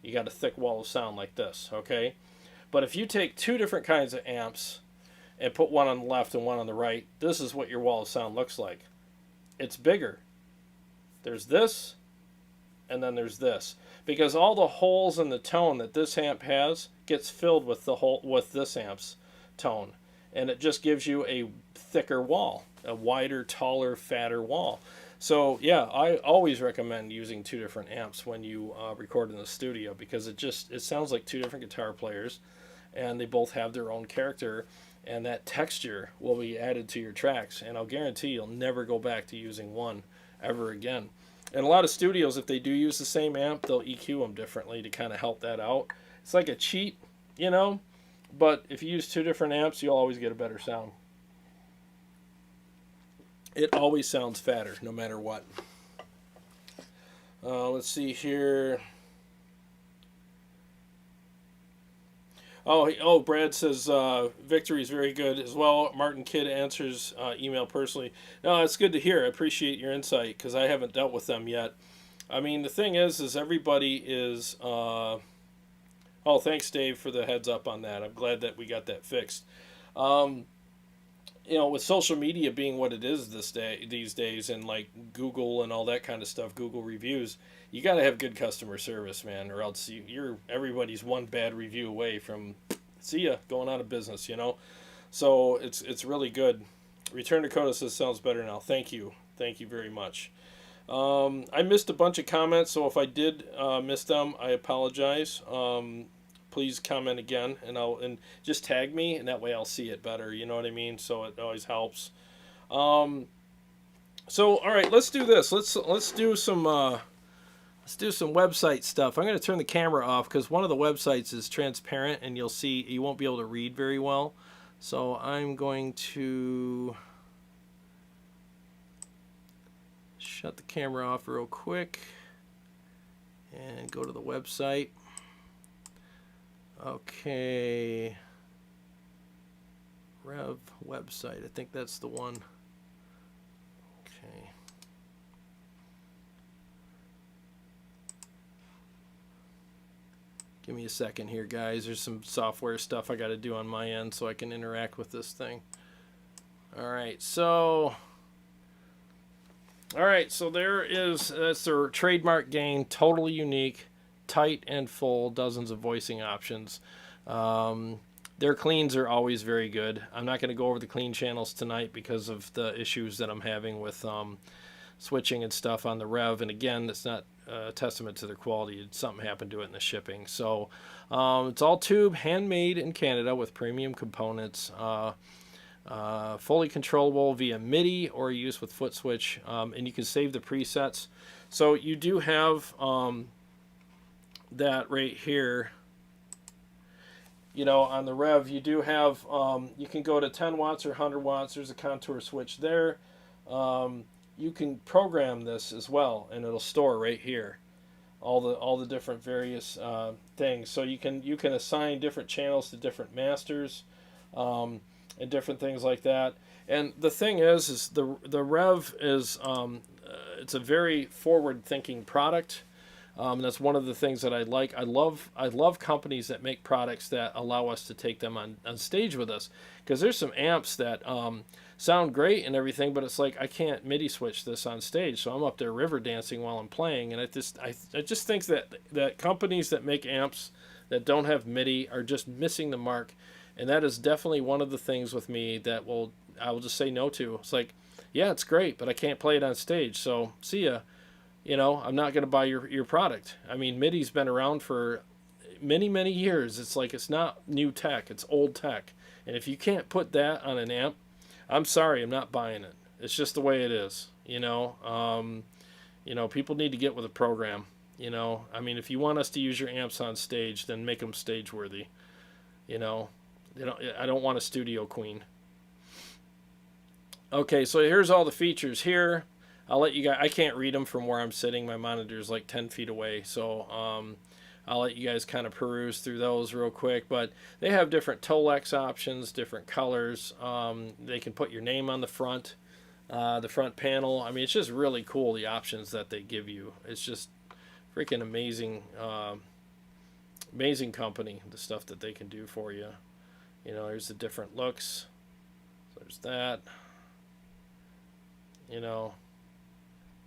You got a thick wall of sound like this, okay? But if you take two different kinds of amps and put one on the left and one on the right, this is what your wall of sound looks like. It's bigger. There's this, and then there's this. Because all the holes in the tone that this amp has gets filled with with this amp's tone. And it just gives you a thicker wall, a wider, taller, fatter wall. So yeah, I always recommend using two different amps when you record in the studio, because it sounds like two different guitar players, and they both have their own character, and that texture will be added to your tracks, and I'll guarantee you'll never go back to using one ever again. And a lot of studios, if they do use the same amp, they'll EQ them differently to kind of help that out. It's like a cheat, but if you use two different amps, you'll always get a better sound. It always sounds fatter, no matter what. Let's see here. Oh, Brad says Victory is very good as well. Martin Kidd answers email personally. No, that's good to hear. I appreciate your insight, because I haven't dealt with them yet. I mean, the thing is everybody is... oh, thanks, Dave, for the heads up on that. I'm glad that we got that fixed. With social media being what it is these days, and like Google and all that kind of stuff, Google reviews, you got to have good customer service, man, or else everybody's one bad review away from see ya, going out of business, So it's really good. Return to Coda says sounds better now. Thank you very much. I missed a bunch of comments, so if I did miss them, I apologize. Please comment again, and just tag me, and that way I'll see it better. You know what I mean? So it always helps. So all right, let's do this. Let's do some website stuff. I'm going to turn the camera off because one of the websites is transparent, and you won't be able to read very well. So I'm going to shut the camera off real quick and go to the website. Okay, Revv website, I think that's the one. Okay. Give me a second here, guys. There's some software stuff I got to do on my end so I can interact with this thing. Alright, so that's their trademark gain, totally unique. Tight and full, dozens of voicing options. Their cleans are always very good. I'm not going to go over the clean channels tonight because of the issues that I'm having with switching and stuff on the Revv. And again, it's not a testament to their quality. Something happened to it in the shipping. So it's all tube, handmade in Canada with premium components. Fully controllable via MIDI or use with foot switch. And you can save the presets. So you do have... that right here, on the Revv, you do have, you can go to 10 watts or 100 watts. There's a contour switch there. You can program this as well, and it'll store right here all the different various things. So you can assign different channels to different masters, and different things like that. And the thing is the Revv is it's a very forward-thinking product. That's one of the things that I like. I love companies that make products that allow us to take them on stage with us, because there's some amps that sound great and everything, but it's like I can't MIDI switch this on stage, so I'm up there river dancing while I'm playing. And I just think that companies that make amps that don't have MIDI are just missing the mark, and that is definitely one of the things with me that I will just say no to. It's like, yeah, it's great, but I can't play it on stage, so see ya. I'm not going to buy your product. I mean, MIDI's been around for many, many years. It's like, it's not new tech, it's old tech. And if you can't put that on an amp, I'm sorry, I'm not buying it. It's just the way it is, people need to get with a program, I mean, if you want us to use your amps on stage, then make them stage worthy, I don't want a studio queen. Okay, so here's all the features here. I'll let you guys, I can't read them from where I'm sitting. My monitor is like 10 feet away. So I'll let you guys kind of peruse through those real quick. But they have different Tolex options, different colors. They can put your name on the front panel. I mean, it's just really cool, the options that they give you. It's just freaking amazing, amazing company, the stuff that they can do for you. You know, there's the different looks. So there's that. You know,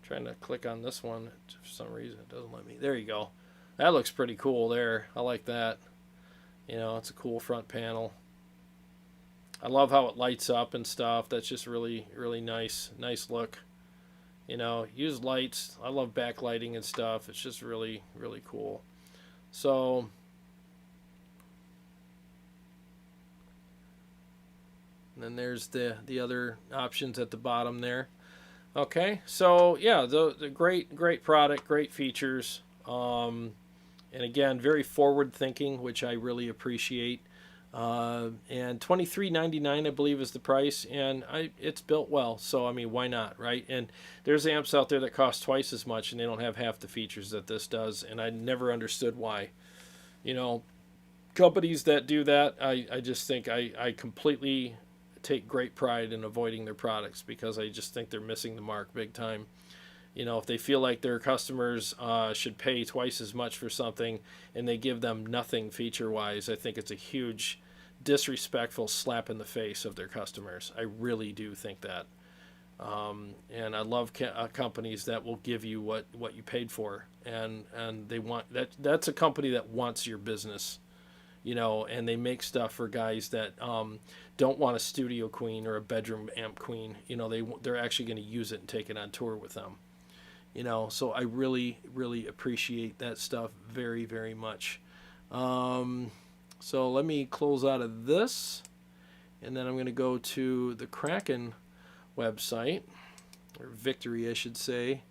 trying to click on this one. For some reason, it doesn't let me. There you go. That looks pretty cool there. I like that. You know, it's a cool front panel. I love how it lights up and stuff. That's just really, really nice look. You know, use lights. I love backlighting and stuff. It's just really, really cool. So, and then there's the other options at the bottom there. Okay, so yeah, the great product, great features. And again, very forward thinking, which I really appreciate. And $23.99 I believe is the price, and it's built well, so I mean, why not, right? And there's amps out there that cost twice as much and they don't have half the features that this does, and I never understood why. You know, companies that do that, I just think I completely take great pride in avoiding their products, because I just think they're missing the mark big time. You know, if they feel like their customers should pay twice as much for something and they give them nothing feature-wise, I think it's a huge disrespectful slap in the face of their customers. I really do think that. And I love companies that will give you what you paid for, and they want that. That's a company that wants your business, you know, and they make stuff for guys that don't want a studio queen or a bedroom amp queen. You know, they're actually going to use it and take it on tour with them. You know, so I really, really appreciate that stuff very, very much. So let me close out of this, and then I'm going to go to the Kraken website, or Victory, I should say,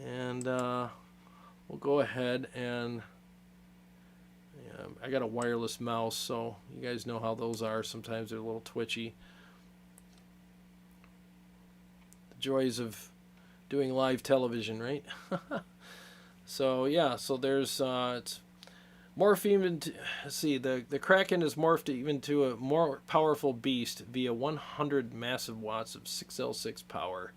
and we'll go ahead and I got a wireless mouse, so you guys know how those are. Sometimes they're a little twitchy. The joys of doing live television, right? So yeah, so there's it's morphed even to, let's see, the Kraken is morphed even to a more powerful beast via 100 massive watts of 6L6 power.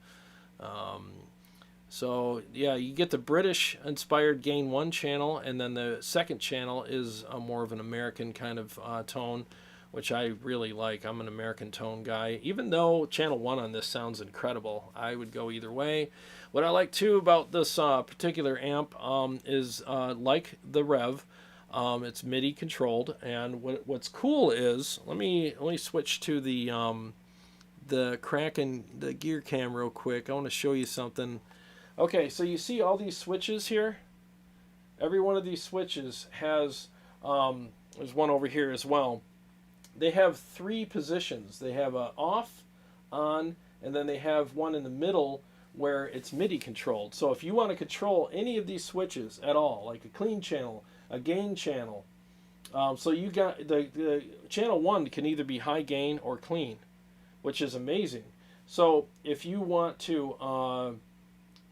So yeah, you get the British inspired gain 1 channel, and then the second channel is more of an American kind of tone, which I really like. I'm an American tone guy. Even though channel 1 on this sounds incredible, I would go either way. What I like too about this particular amp is like the Revv, it's MIDI controlled, and what's cool is, let me switch to the Kraken, the gear cam real quick. I want to show you something. Okay, so you see all these switches here? Every one of these switches has, there's one over here as well. They have 3 positions. They have a off, on, and then they have one in the middle where it's MIDI controlled. So if you want to control any of these switches at all, like a clean channel, a gain channel, so you got the channel 1 can either be high gain or clean, which is amazing. So if you want to,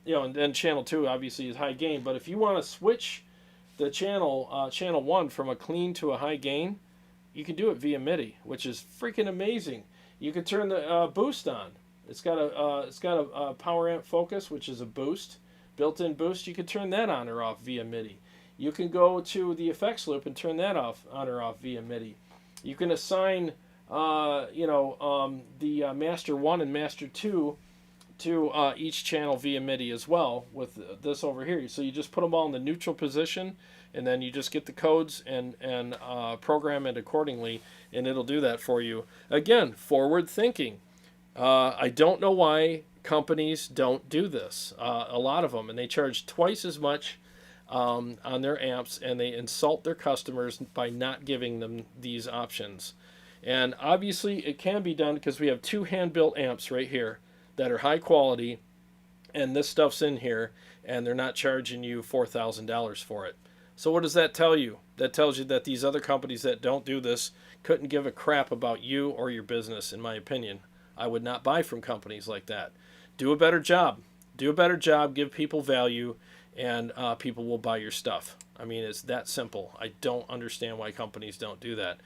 you know, and then channel 2 obviously is high gain, but if you want to switch the channel 1 from a clean to a high gain, you can do it via MIDI, which is freaking amazing. You can turn the boost on. It's got a power amp focus, which is a boost, built-in boost. You can turn that on or off via MIDI. You can go to the effects loop and turn that off, on or off via MIDI. You can assign, the Master 1 and Master 2 to each channel via MIDI as well with this over here. So you just put them all in the neutral position, and then you just get the codes and program it accordingly, and it'll do that for you. Again, forward thinking. I don't know why companies don't do this. A lot of them, and they charge twice as much on their amps, and they insult their customers by not giving them these options. And obviously it can be done because we have 2 hand-built amps right here that are high quality, and this stuff's in here, and they're not charging you $4,000 for it. So what does that tell you? That tells you that these other companies that don't do this couldn't give a crap about you or your business, in my opinion. I would not buy from companies like that. Do a better job. Do a better job, give people value, and people will buy your stuff. I mean, it's that simple. I don't understand why companies don't do that.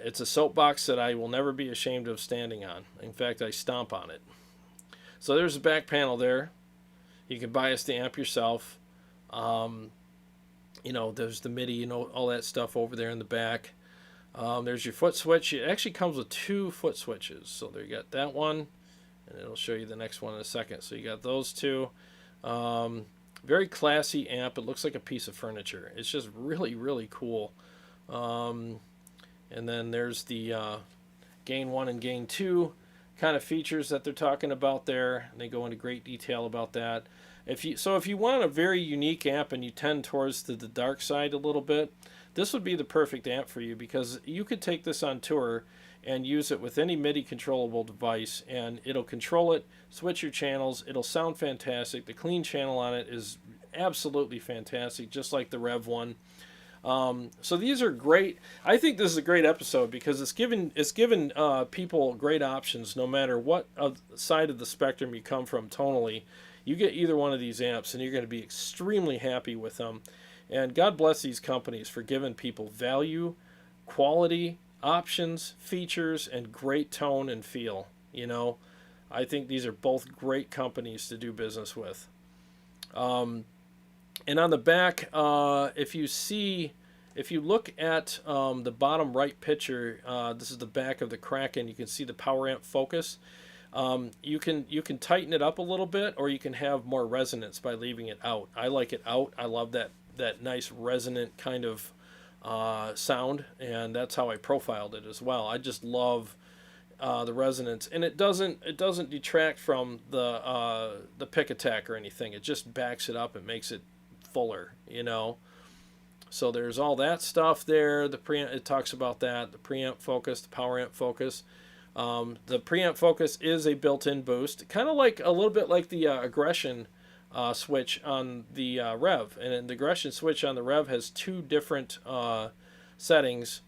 It's a soapbox that I will never be ashamed of standing on. In fact, I stomp on it. So there's the back panel there. You can bias the amp yourself. There's the MIDI, all that stuff over there in the back. There's your foot switch. It actually comes with 2 foot switches. So there you got that one, and it'll show you the next one in a second. So you got those 2. Very classy amp. It looks like a piece of furniture. It's just really, really cool. And then there's the gain 1 and gain 2 kind of features that they're talking about there. And they go into great detail about that. If you want a very unique amp and you tend towards the dark side a little bit, this would be the perfect amp for you, because you could take this on tour and use it with any MIDI controllable device, and it'll control it, switch your channels. It'll sound fantastic. The clean channel on it is absolutely fantastic, just like the Revv one. So these are great. I think this is a great episode because it's given people great options no matter what side of the spectrum you come from tonally. You get either one of these amps and you're going to be extremely happy with them. And God bless these companies for giving people value, quality, options, features, and great tone and feel. I think these are both great companies to do business with. And on the back, if you look at the bottom right picture, this is the back of the Kraken. You can see the power amp focus. You can tighten it up a little bit, or you can have more resonance by leaving it out. I like it out. I love that nice resonant kind of sound, and that's how I profiled it as well. I just love the resonance, and it doesn't detract from the pick attack or anything. It just backs it up and makes it fuller, So there's all that stuff there. The preamp, it talks about that. The preamp focus, the power amp focus. The preamp focus is a built-in boost, kind of like a little bit like the aggression switch on the Revv. And the aggression switch on the Revv has 2 different settings.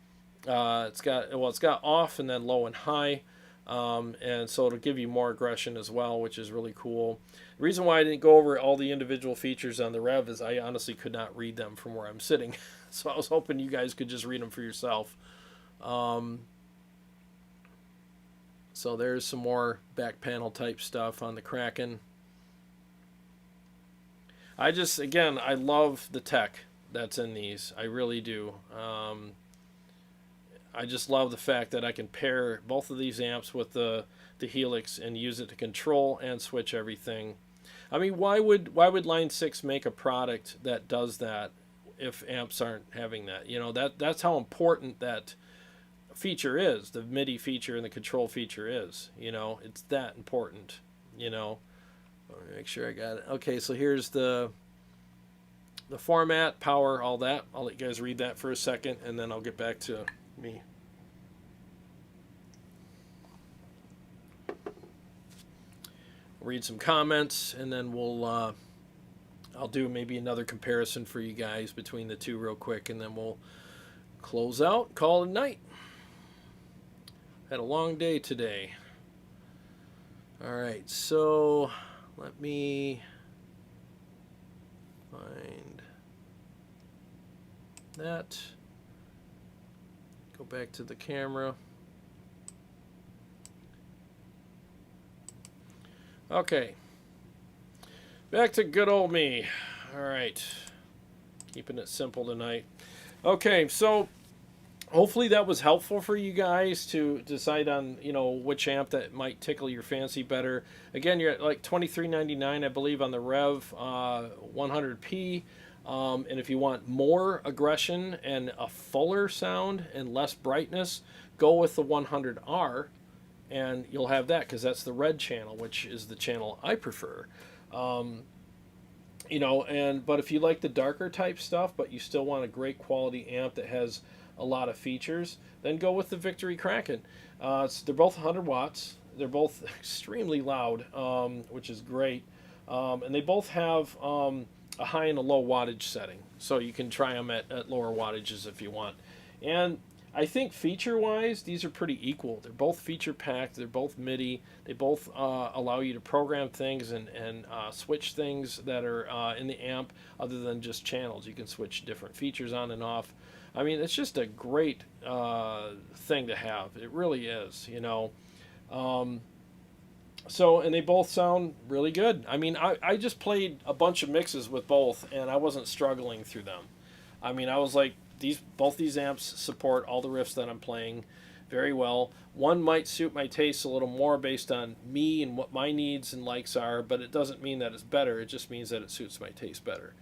It's got off and then low and high, and so it'll give you more aggression as well, which is really cool. The reason why I didn't go over all the individual features on the Revv is I honestly could not read them from where I'm sitting, so I was hoping you guys could just read them for yourself. So there's some more back panel type stuff on the Kraken. I love the tech that's in these. I really do. I just love the fact that I can pair both of these amps with the Helix and use it to control and switch everything. I mean, why would Line 6 make a product that does that if amps aren't having that? That's how important that feature is. The MIDI feature and the control feature is. It's that important. Let me make sure I got it. Okay, so here's the format, power, all that. I'll let you guys read that for a second, and then I'll get back to me. Read some comments, and then I'll do maybe another comparison for you guys between the 2 real quick, and then we'll close out, call it a night. Had a long day today. All right, so let me find that. Go back to the camera. Okay. Back to good old me. All right. Keeping it simple tonight. Okay, so hopefully that was helpful for you guys to decide on, which amp that might tickle your fancy better. Again, you're at like $23.99, I believe, on the Revv 100p. And if you want more aggression and a fuller sound and less brightness, go with the 100R, and you'll have that, because that's the red channel, which is the channel I prefer. But if you like the darker type stuff, but you still want a great quality amp that has a lot of features, then go with the Victory Kraken. They're both 100 watts. They're both extremely loud, which is great. And they both have a high and a low wattage setting, so you can try them at lower wattages if you want. And I think feature-wise, these are pretty equal. They're both feature-packed. They're both MIDI. They both allow you to program things and switch things that are in the amp other than just channels. You can switch different features on and off. I mean, it's just a great thing to have. It really is, you know. So, and they both sound really good. I mean, I just played a bunch of mixes with both, and I wasn't struggling through them. I mean, I was like, both these amps support all the riffs that I'm playing very well. One might suit my taste a little more based on me and what my needs and likes are, but it doesn't mean that it's better. It just means that it suits my taste better.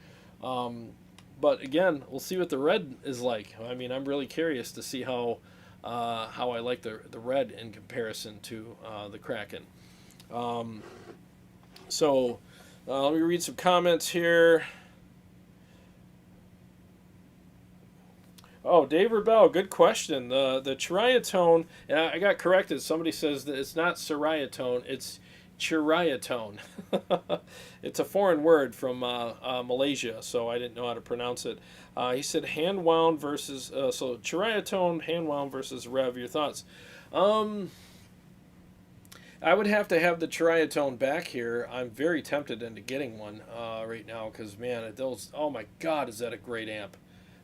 But again, we'll see what the red is like. I mean, I'm really curious to see how I like the red in comparison to the Kraken. So let me read some comments here. Oh, Dave Rebel, good question. The chiriatone, and I got corrected. Somebody says that it's not chiriatone, it's chiriatone. It's a foreign word from Malaysia, so I didn't know how to pronounce it. He said hand wound versus, so chiriatone, hand wound versus Revv. Your thoughts? I would have to have the chiriatone back here. I'm very tempted into getting one right now because, man, oh my God, is that a great amp.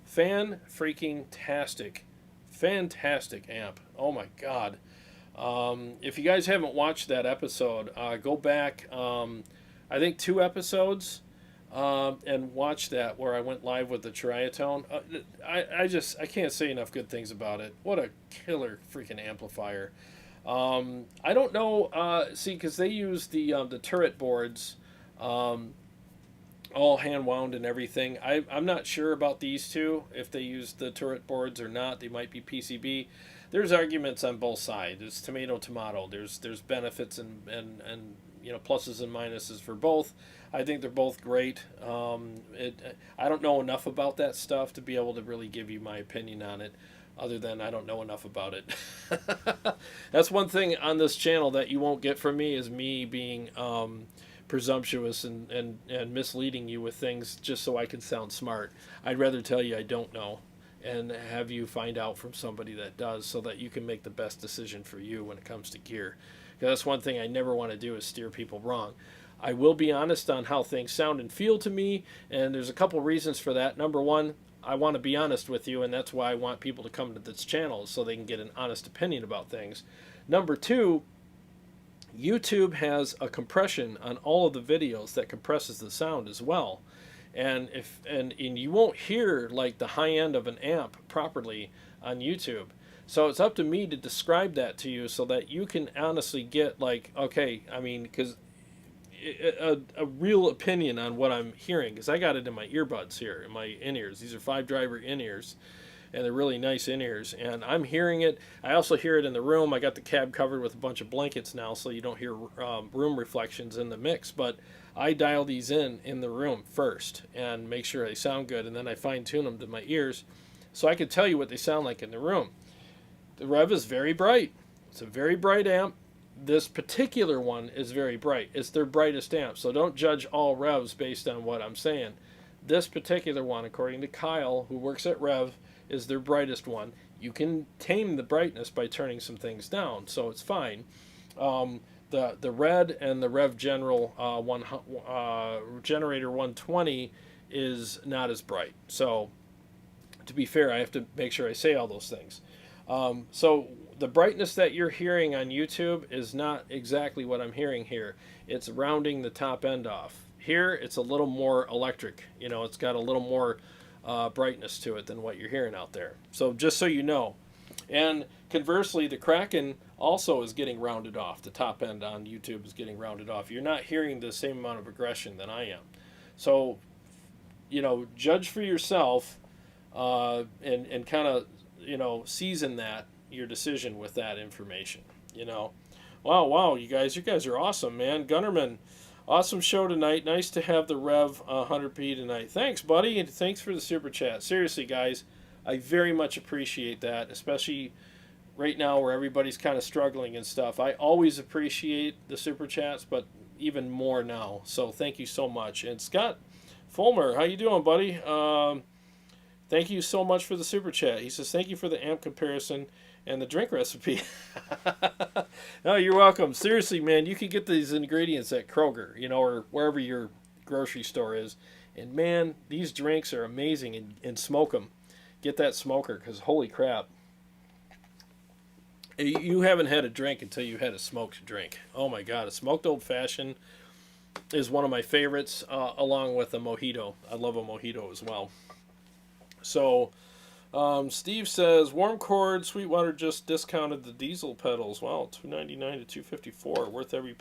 Fan-freaking-tastic. Fantastic amp. Oh my God. If you guys haven't watched that episode, go back, I think 2 episodes, and watch that where I went live with the chiriatone. I can't say enough good things about it. What a killer freaking amplifier. I don't know, see, because they use the turret boards, all hand wound and everything. I'm not sure about these two, if they use the turret boards or not. They might be PCB. There's arguments on both sides. It's tomato. There's benefits and you know, pluses and minuses for both. I think they're both great. I don't know enough about that stuff to be able to really give you my opinion on it, other than I don't know enough about it. That's one thing on this channel that you won't get from me, is me being presumptuous and misleading you with things just so I can sound smart. I'd rather tell you I don't know and have you find out from somebody that does, so that you can make the best decision for you when it comes to gear. Because that's one thing I never want to do, is steer people wrong. I will be honest on how things sound and feel to me, and there's a couple reasons for that. Number one, I want to be honest with you, and that's why I want people to come to this channel, so they can get an honest opinion about things. Number two, YouTube has a compression on all of the videos that compresses the sound as well. And you won't hear like the high end of an amp properly on YouTube. So it's up to me to describe that to you so that you can honestly get like, okay, I mean, because a real opinion on what I'm hearing, because I got it in my earbuds here, in my in-ears. These are 5-driver in-ears, and they're really nice in-ears, and I'm hearing it. I also hear it in the room. I got the cab covered with a bunch of blankets now, so you don't hear room reflections in the mix, but I dial these in the room first and make sure they sound good, and then I fine-tune them to my ears so I can tell you what they sound like in the room. The Revv is very bright. It's a very bright amp. This particular one is very bright. It's their brightest amp, so don't judge all Revvs based on what I'm saying. This particular one, according to Kyle, who works at Revv, is their brightest one. You can tame the brightness by turning some things down, so it's fine. The red and the Revv General Generator 120 is not as bright. So to be fair, I have to make sure I say all those things. So the brightness that you're hearing on YouTube is not exactly what I'm hearing here. It's rounding the top end off. Here, it's a little more electric. You know, it's got a little more brightness to it than what you're hearing out there. So just so you know. And conversely, the Kraken also is getting rounded off. The top end on YouTube is getting rounded off. You're not hearing the same amount of aggression than I am. So, you know, judge for yourself and kind of, you know, season your decision with that information, you know. Wow, you guys are awesome, man. Gunnerman, awesome show tonight. Nice to have the Revv 100p tonight. Thanks, buddy, and thanks for the super chat. Seriously, guys, I very much appreciate that, especially right now where everybody's kind of struggling and stuff. I always appreciate the super chats, but even more now. So thank you so much. And Scott Fulmer, how you doing, buddy? Thank you so much for the super chat. He says, thank you for the amp comparison and the drink recipe. No, you're welcome. Seriously, man, you can get these ingredients at Kroger, or wherever your grocery store is. And man, these drinks are amazing, and smoke them. Get that smoker, because holy crap. You haven't had a drink until you had a smoked drink. Oh my God, a smoked old fashioned is one of my favorites, along with a mojito. I love a mojito as well. So, Steve says, warm cord, Sweetwater just discounted the diesel pedals. Wow, $299 to $254, worth every.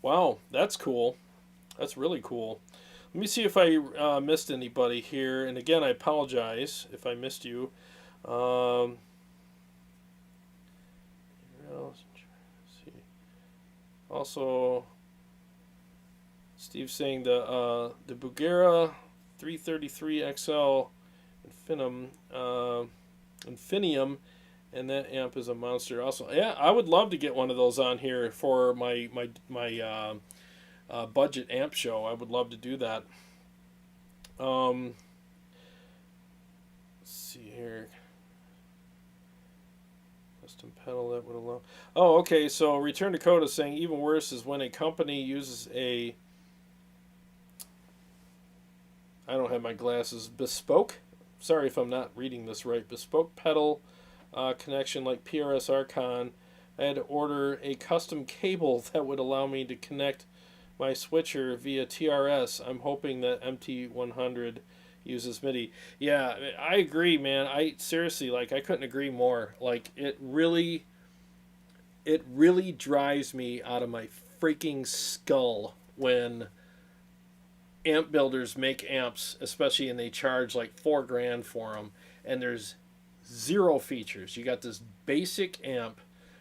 Wow, that's cool. That's really cool. Let me see if I missed anybody here. And again, I apologize if I missed you. Let's see. Also, Steve's saying the Bugera 333 XL Infinium, and that amp is a monster. Also, yeah, I would love to get one of those on here for my budget amp show. I would love to do that. Let's see here. Custom pedal that would allow. Oh, okay. So Return to Code is saying even worse is when a company uses a. I don't have my glasses. Bespoke. Sorry if I'm not reading this right. Bespoke pedal connection like PRS Archon. I had to order a custom cable that would allow me to connect my switcher via TRS. I'm hoping that MT100 uses MIDI. Yeah, I agree, man. I seriously, I couldn't agree more. It really drives me out of my freaking skull when amp builders make amps, especially, and they charge like $4,000 for them, and there's zero features. You got this basic amp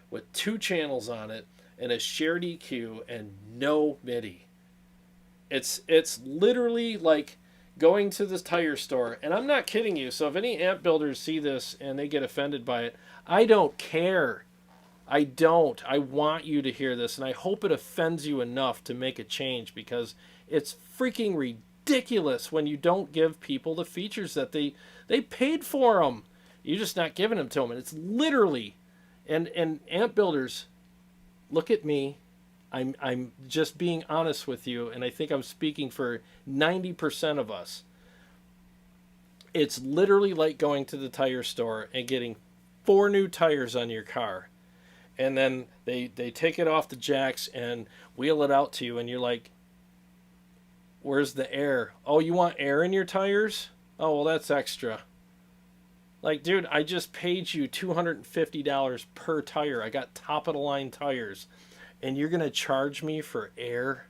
with 2 channels on it and a shared EQ and no MIDI. It's literally like going to the tire store, and I'm not kidding you. So if any amp builders see this and they get offended by it, I don't care. I don't. I want you to hear this, and I hope it offends you enough to make a change, because it's freaking ridiculous when you don't give people the features that they paid for them. You're just not giving them to them. And it's literally, and amp builders, look at me. I'm just being honest with you, and I think I'm speaking for 90% of us. It's literally like going to the tire store and getting 4 new tires on your car. And then they take it off the jacks and wheel it out to you, and you're like, where's the air? Oh, you want air in your tires? Oh, well, that's extra. Dude, I just paid you $250 per tire. I got top-of-the-line tires, and you're going to charge me for air?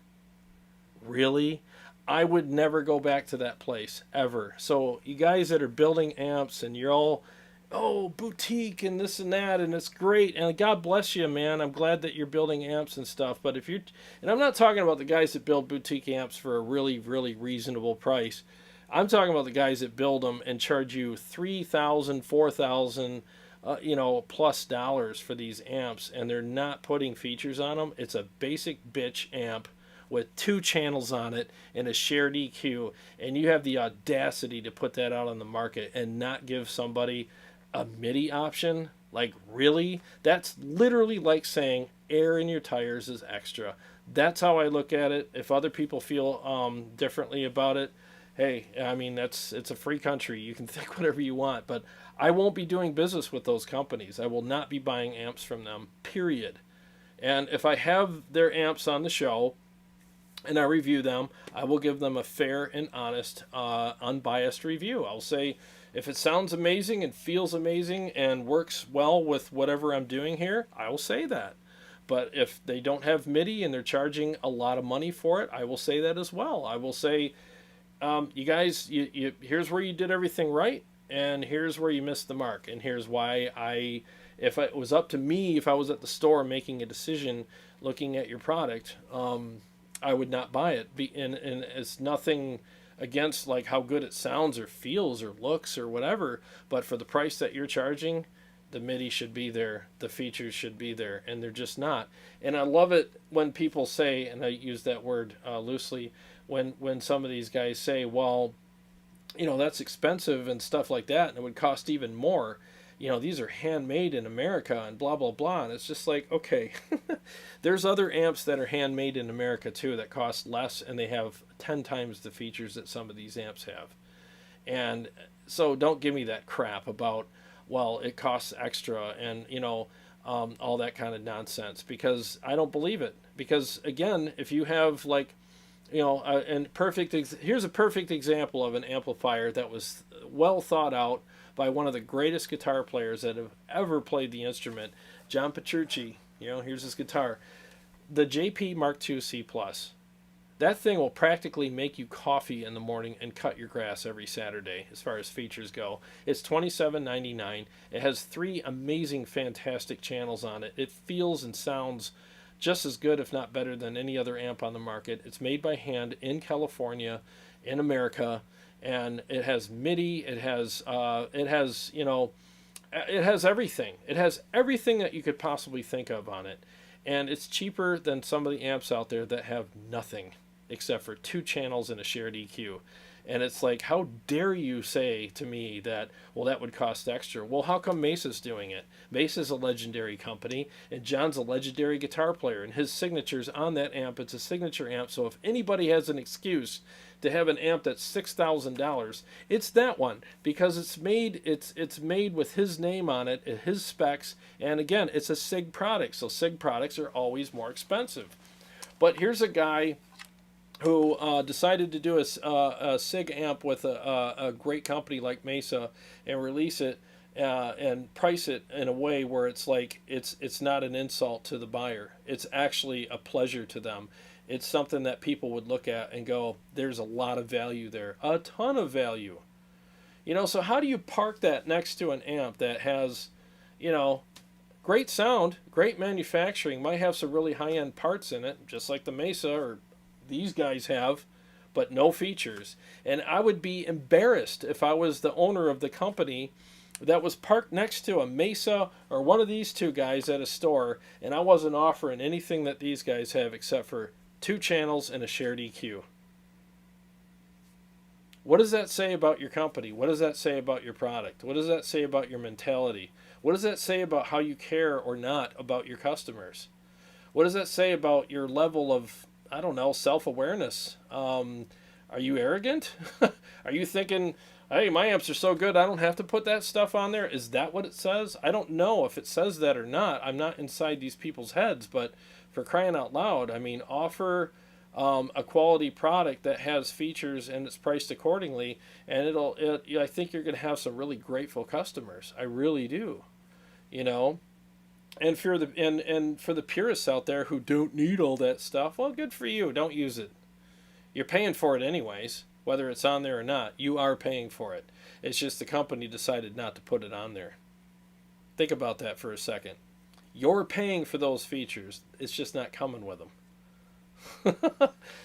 Really? I would never go back to that place, ever. So you guys that are building amps, and you're all, oh, boutique and this and that, and it's great, and God bless you, man. I'm glad that you're building amps and stuff, but if you're, and I'm not talking about the guys that build boutique amps for a really, really reasonable price. I'm talking about the guys that build them and charge you $3,000, $4,000, plus dollars for these amps, and they're not putting features on them. It's a basic bitch amp with 2 channels on it and a shared EQ, and you have the audacity to put that out on the market and not give somebody a MIDI option? Really? That's literally like saying air in your tires is extra. That's how I look at it. If other people feel differently about it, hey, I mean, it's a free country. You can think whatever you want, but I won't be doing business with those companies. I will not be buying amps from them, period. And if I have their amps on the show and I review them, I will give them a fair and honest, unbiased review. I'll say, if it sounds amazing and feels amazing and works well with whatever I'm doing here, I will say that. But if they don't have MIDI and they're charging a lot of money for it, I will say that as well. I will say, you guys, here's where you did everything right, and here's where you missed the mark, and here's why if it was up to me, if I was at the store making a decision, looking at your product, I would not buy it. And it's nothing against how good it sounds or feels or looks or whatever, but for the price that you're charging, the MIDI should be there, the features should be there, and they're just not. And I love it when people say, and I use that word loosely, when some of these guys say, well, that's expensive and stuff like that, and it would cost even more. These are handmade in America and blah, blah, blah. And it's just like, okay, there's other amps that are handmade in America too that cost less, and they have 10 times the features that some of these amps have. And so don't give me that crap about, well, it costs extra and, all that kind of nonsense, because I don't believe it. Because again, if you have like, here's a perfect example of an amplifier that was well thought out by one of the greatest guitar players that have ever played the instrument, John Petrucci. Here's his guitar. The JP Mark II C+. That thing will practically make you coffee in the morning and cut your grass every Saturday as far as features go. It's $27.99. It has 3 amazing, fantastic channels on it. It feels and sounds just as good, if not better, than any other amp on the market. It's made by hand in California, in America, and it has MIDI. It has everything. It has everything that you could possibly think of on it, and it's cheaper than some of the amps out there that have nothing except for 2 channels and a shared EQ. And it's like, how dare you say to me that, well, that would cost extra? Well, how come Mesa's doing it? Mesa's a legendary company, and John's a legendary guitar player, and his signature's on that amp. It's a signature amp, so if anybody has an excuse to have an amp that's $6,000, it's that one, because it's made with his name on it, his specs, and again, it's a SIG product, so SIG products are always more expensive. But here's a guy who decided to do a SIG amp with a great company like Mesa and release it and price it in a way where it's like it's not an insult to the buyer. It's actually a pleasure to them. It's something that people would look at and go, there's a lot of value there, a ton of value. So how do you park that next to an amp that has, great sound, great manufacturing, might have some really high-end parts in it, just like the Mesa or these guys have, but no features? And I would be embarrassed if I was the owner of the company that was parked next to a Mesa or one of these 2 guys at a store, and I wasn't offering anything that these guys have except for 2 channels and a shared EQ. What does that say about your company? What does that say about your product? What does that say about your mentality? What does that say about how you care or not about your customers? What does that say about your level of, I don't know, self-awareness? Are you arrogant? Are you thinking, hey, my amps are so good I don't have to put that stuff on there? Is that what it says? I don't know if it says that or not. I'm not inside these people's heads, but for crying out loud, I mean, offer a quality product that has features and it's priced accordingly, and I think you're going to have some really grateful customers. I really do, And for the purists out there who don't need all that stuff, well, good for you. Don't use it. You're paying for it anyways, whether it's on there or not. You are paying for it. It's just the company decided not to put it on there. Think about that for a second. You're paying for those features. It's just not coming with them.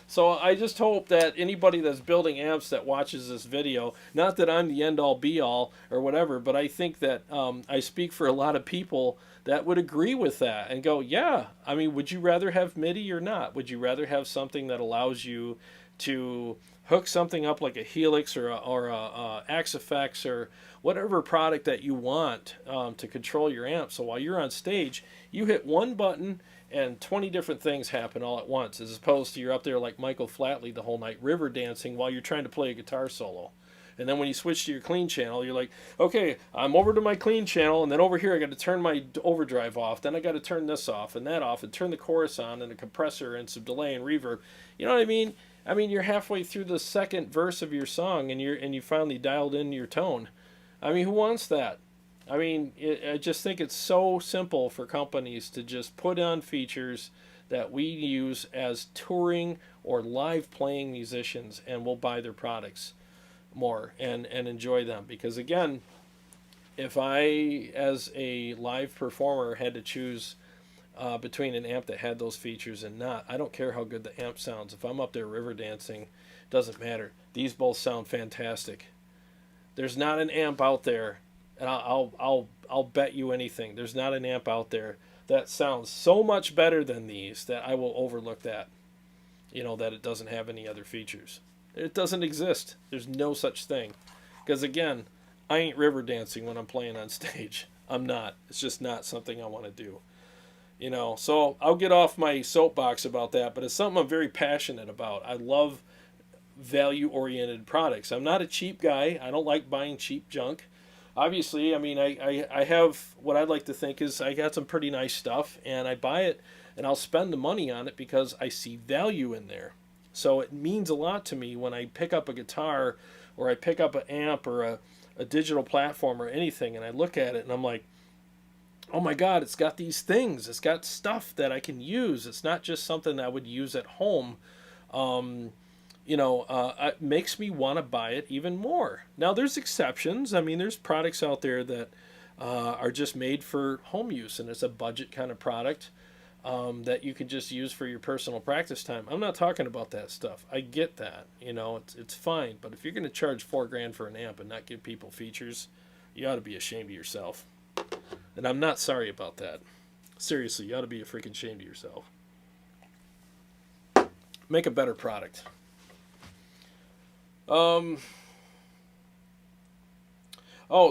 So I just hope that anybody that's building amps that watches this video, not that I'm the end all be all or whatever, but I think that I speak for a lot of people that would agree with that and go, yeah, I mean, would you rather have MIDI or not? Would you rather have something that allows you to hook something up like a Helix or a Axe-Fx or whatever product that you want to control your amp, so while you're on stage, you hit one button and 20 different things happen all at once, as opposed to you're up there like Michael Flatley the whole night river dancing while you're trying to play a guitar solo. And then when you switch to your clean channel, you're like, okay, I'm over to my clean channel, and then over here I got to turn my overdrive off, then I got to turn this off and that off, and turn the chorus on and a compressor and some delay and reverb. You know what I mean? I mean, you're halfway through the second verse of your song, and you finally dialed in your tone. I mean, who wants that? I mean, I just think it's so simple for companies to just put on features that we use as touring or live playing musicians, and we'll buy their products more and enjoy them. Because again, if I, as a live performer, had to choose between an amp that had those features and not, I don't care how good the amp sounds. If I'm up there river dancing, doesn't matter. These both sound fantastic. There's not an amp out there, and I'll bet you anything, there's not an amp out there that sounds so much better than these that I will overlook that, that it doesn't have any other features. It doesn't exist. There's no such thing. Because again, I ain't river dancing when I'm playing on stage. I'm not. It's just not something I want to do. You know, so I'll get off my soapbox about that, but it's something I'm very passionate about. I love value-oriented products. I'm not a cheap guy. I don't like buying cheap junk. Obviously, I mean, I have what I'd like to think is I got some pretty nice stuff, and I buy it, and I'll spend the money on it because I see value in there. So it means a lot to me when I pick up a guitar or I pick up an amp or a digital platform or anything, and I look at it and I'm like, oh my God, it's got these things. It's got stuff that I can use. It's not just something I would use at home. It makes me want to buy it even more. Now, there's exceptions. I mean, there's products out there that are just made for home use, and it's a budget kind of product that you can just use for your personal practice time. I'm not talking about that stuff. I get that. You know, it's fine. But if you're going to charge $4,000 for an amp and not give people features, you ought to be ashamed of yourself. And I'm not sorry about that. Seriously, you ought to be freaking ashamed of yourself. Make a better product.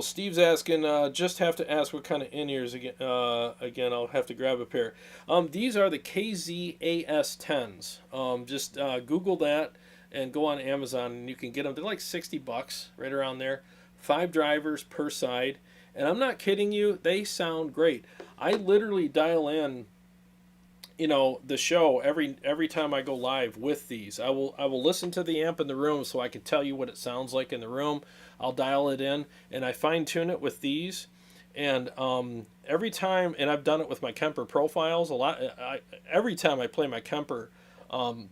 Steve's asking, just have to ask what kind of in-ears again. Again, I'll have to grab a pair. These are the KZAS10s. Just Google that and go on Amazon and you can get them. They're like $60, right around there. 5 drivers per side. And I'm not kidding you, they sound great. I literally dial in, the show every time I go live with these. I will listen to the amp in the room so I can tell you what it sounds like in the room. I'll dial it in and I fine tune it with these. And every time, and I've done it with my Kemper profiles a lot. Every time I play my Kemper on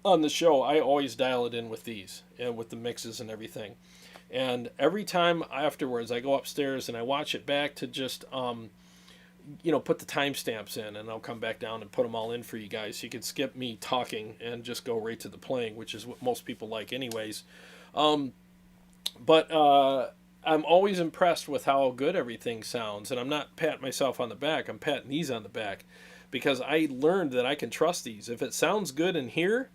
the show, I always dial it in with these and with the mixes and everything. And every time afterwards, I go upstairs and I watch it back to just, put the timestamps in, and I'll come back down and put them all in for you guys. So you can skip me talking and just go right to the playing, which is what most people like anyways. But I'm always impressed with how good everything sounds. And I'm not patting myself on the back. I'm patting these on the back because I learned that I can trust these. If it sounds good in here,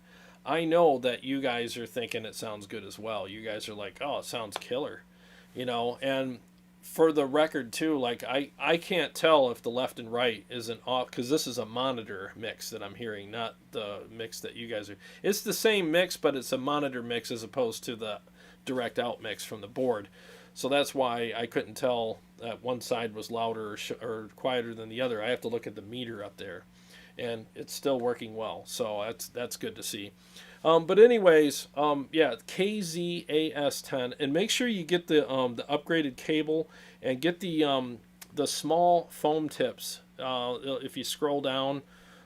I know that you guys are thinking it sounds good as well. You guys are like, oh, it sounds killer, and for the record too, like I can't tell if the left and right isn't off because this is a monitor mix that I'm hearing, not the mix that you guys are. It's the same mix, but it's a monitor mix as opposed to the direct out mix from the board. So that's why I couldn't tell that one side was louder or quieter than the other. I have to look at the meter up there. And it's still working well, so that's good to see. But anyways, KZAS10, and make sure you get the upgraded cable and get the small foam tips. If you scroll down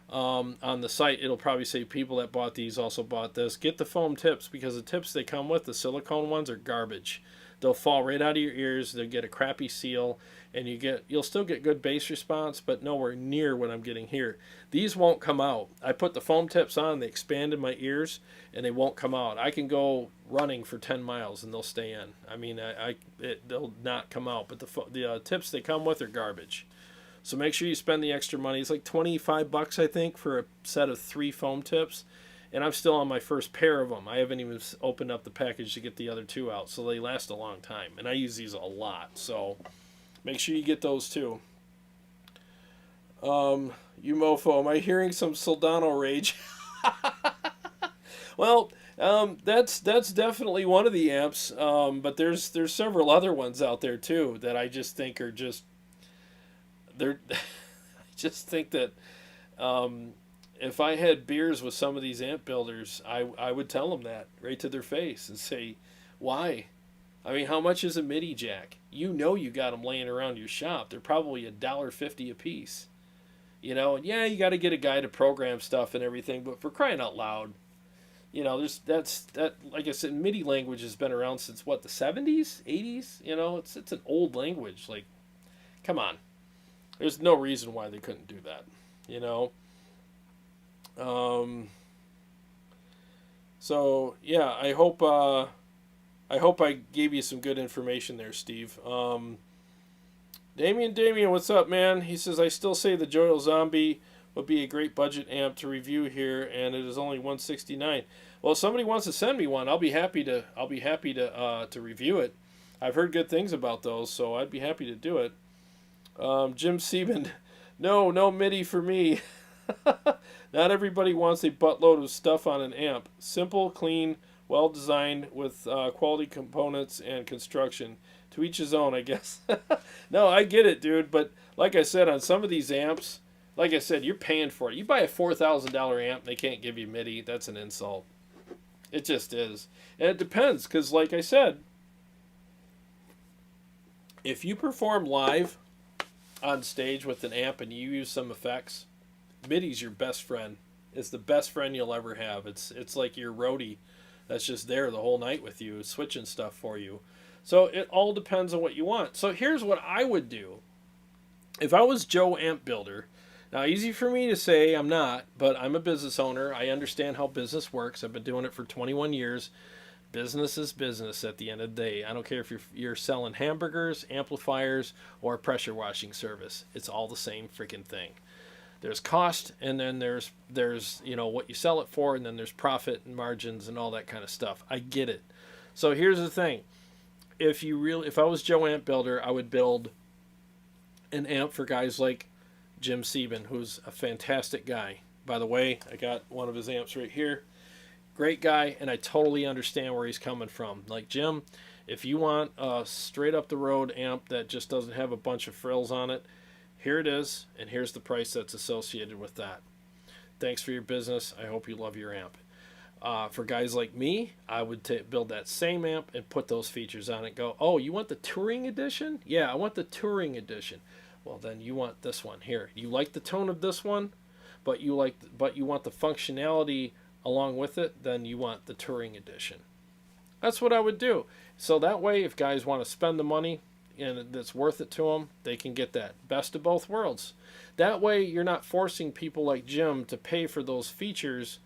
on the site, it'll probably say people that bought these also bought this. Get the foam tips because the tips they come with, the silicone ones, are garbage. They'll fall right out of your ears. They'll get a crappy seal, and you'll still get good bass response, but nowhere near what I'm getting here. These won't come out. I put the foam tips on, they expanded my ears, and they won't come out. I can go running for 10 miles, and they'll stay in. I mean, they'll not come out, but the tips they come with are garbage. So make sure you spend the extra money. It's like $25, I think, for a set of 3 foam tips. And I'm still on my first pair of them. I haven't even opened up the package to get the other 2 out, so they last a long time. And I use these a lot, so make sure you get those too. You mofo, am I hearing some Soldano rage? Well, that's definitely one of the amps, but there's several other ones out there too that I just think are just I just think that. If I had beers with some of these amp builders, I would tell them that right to their face and say, why? I mean, how much is a MIDI jack? You got them laying around your shop. They're probably $1.50 a piece. And yeah, you got to get a guy to program stuff and everything, but for crying out loud, that like I said, MIDI language has been around since what, the 70s, 80s? It's an old language. Like, come on. There's no reason why they couldn't do that. So yeah, I hope I gave you some good information there, Steve. Damien, what's up, man? He says, I still say the Joyal Zombie would be a great budget amp to review here, and it is only $169. Well, if somebody wants to send me one, I'll be happy to review it. I've heard good things about those, so I'd be happy to do it. Jim Sieben, no MIDI for me. Not everybody wants a buttload of stuff on an amp. Simple, clean, well designed with quality components and construction. To each his own, I guess. No, I get it, dude. But like I said, on some of these amps, like I said, you're paying for it. You buy a $4,000 amp, they can't give you MIDI. That's an insult. It just is. And it depends, because like I said, if you perform live on stage with an amp and you use some effects, MIDI's your best friend. It's the best friend you'll ever have. It's like your roadie that's just there the whole night with you, switching stuff for you. So it all depends on what you want. So here's what I would do. If I was Joe Amp Builder, now easy for me to say, I'm not, but I'm a business owner. I understand how business works. I've been doing it for 21 years. Business is business at the end of the day. I don't care if you're selling hamburgers, amplifiers, or a pressure washing service. It's all the same freaking thing. There's cost, and then there's what you sell it for, and then there's profit and margins and all that kind of stuff. I get it. So here's the thing. If I was Joe Amp Builder, I would build an amp for guys like Jim Sieben, who's a fantastic guy. By the way, I got one of his amps right here. Great guy, and I totally understand where he's coming from. Like, Jim, if you want a straight up the road amp that just doesn't have a bunch of frills on it, here it is, and here's the price that's associated with that. Thanks for your business. I hope you love your amp. For guys like me, I would build that same amp and put those features on it. Go, oh, you want the touring edition? Yeah, I want the touring edition. Well, then you want this one here. You like the tone of this one, but you want the functionality along with it, then you want the touring edition. That's what I would do. So that way, if guys want to spend the money and it's worth it to them, they can get that best of both worlds. That way, you're not forcing people like Jim to pay for those features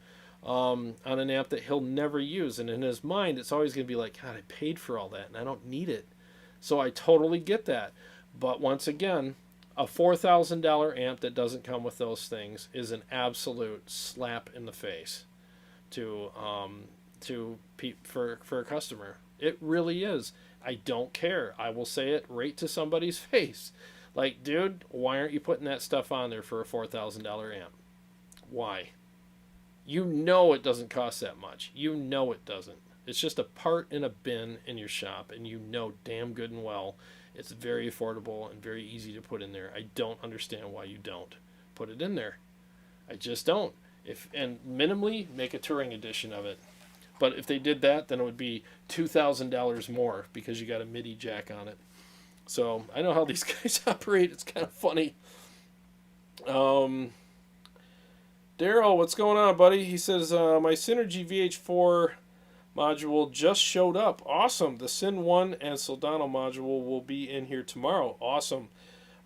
on an amp that he'll never use. And in his mind, it's always going to be like, God, I paid for all that and I don't need it. So I totally get that. But once again, a $4,000 amp that doesn't come with those things is an absolute slap in the face for a customer. It really is. I don't care. I will say it right to somebody's face. Like, dude, why aren't you putting that stuff on there for a $4,000 amp? Why? You know it doesn't cost that much. You know it doesn't. It's just a part in a bin in your shop, and you know damn good and well it's very affordable and very easy to put in there. I don't understand why you don't put it in there. I just don't. And minimally make a touring edition of it. But if they did that, then it would be $2,000 more because you got a MIDI jack on it. So I know how these guys operate. It's kind of funny. Daryl, what's going on, buddy? He says, my Synergy VH4 module just showed up. Awesome. The Syn 1 and Soldano module will be in here tomorrow. Awesome.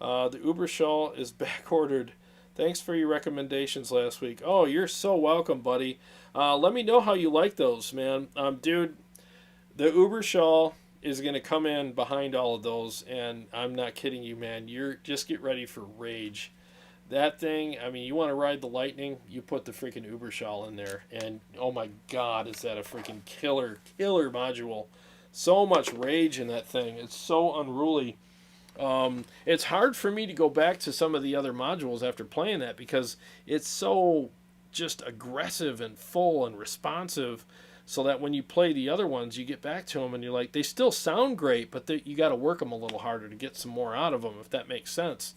The Uberschall is back ordered. Thanks for your recommendations last week. Oh, you're so welcome, buddy. Let me know how you like those, man. Dude, the Uberschall is going to come in behind all of those, and I'm not kidding you, man. Just get ready for rage. That thing, I mean, you want to ride the lightning, you put the freaking Uberschall in there, and oh my God, is that a freaking killer module. So much rage in that thing. It's so unruly. It's hard for me to go back to some of the other modules after playing that because it's so just aggressive and full and responsive, so that when you play the other ones, you get back to them and you're like, they still sound great, but you got to work them a little harder to get some more out of them, if that makes sense.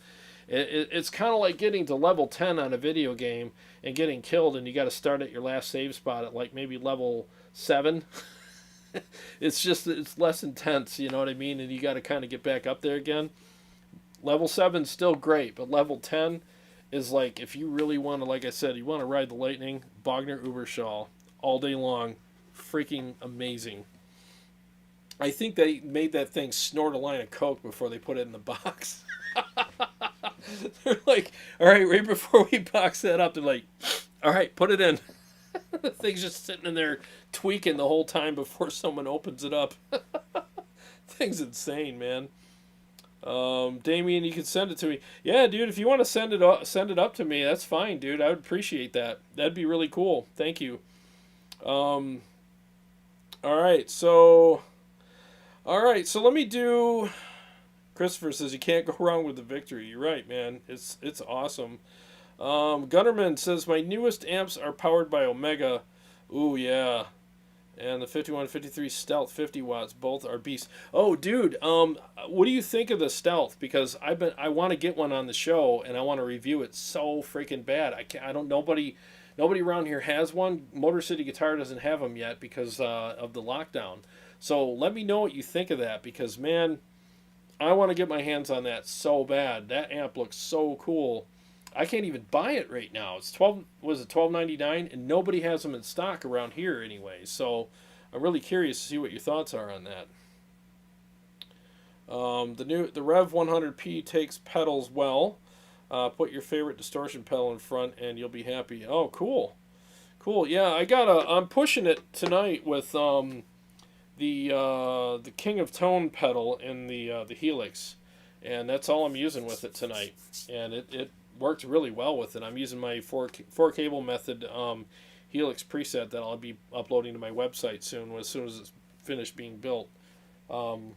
It's kind of like getting to level 10 on a video game and getting killed, and you got to start at your last save spot at like maybe level 7. It's less intense, you know what I mean? And you got to kind of get back up there again. Level 7's still great, but level 10 is like, if you really want to, like I said, you want to ride the lightning, Bogner Uberschall all day long. Freaking amazing. I think they made that thing snort a line of coke before they put it in the box. They're like, all right, right before we box that up, they're like, all right, put it in. The thing's just sitting in there tweaking the whole time before someone opens it up. Thing's insane, man. Damien, you can send it to me. Yeah, dude, if you want to send it up to me, that's fine, dude. I would appreciate that. That'd be really cool. Thank you. Um, all right, so let me do. Christopher says you can't go wrong with the victory. You're right, man. It's awesome. Gunnerman says my newest amps are powered by Omega. Ooh yeah. And the 5153 Stealth 50 watts, both are beasts. Oh, dude, what do you think of the Stealth? Because I want to get one on the show and I want to review it so freaking bad. Nobody around here has one. Motor City Guitar doesn't have them yet because of the lockdown. So let me know what you think of that because man, I want to get my hands on that so bad. That amp looks so cool. I can't even buy it right now. It's $12.99 and nobody has them in stock around here anyway. So I'm really curious to see what your thoughts are on that. The Revv 100P takes pedals well. Put your favorite distortion pedal in front and you'll be happy. Oh, cool. Cool. Yeah, I'm pushing it tonight with the King of Tone pedal in the Helix. And that's all I'm using with it tonight. And it worked really well with it. I'm using my four cable method Helix preset that I'll be uploading to my website soon as it's finished being built. And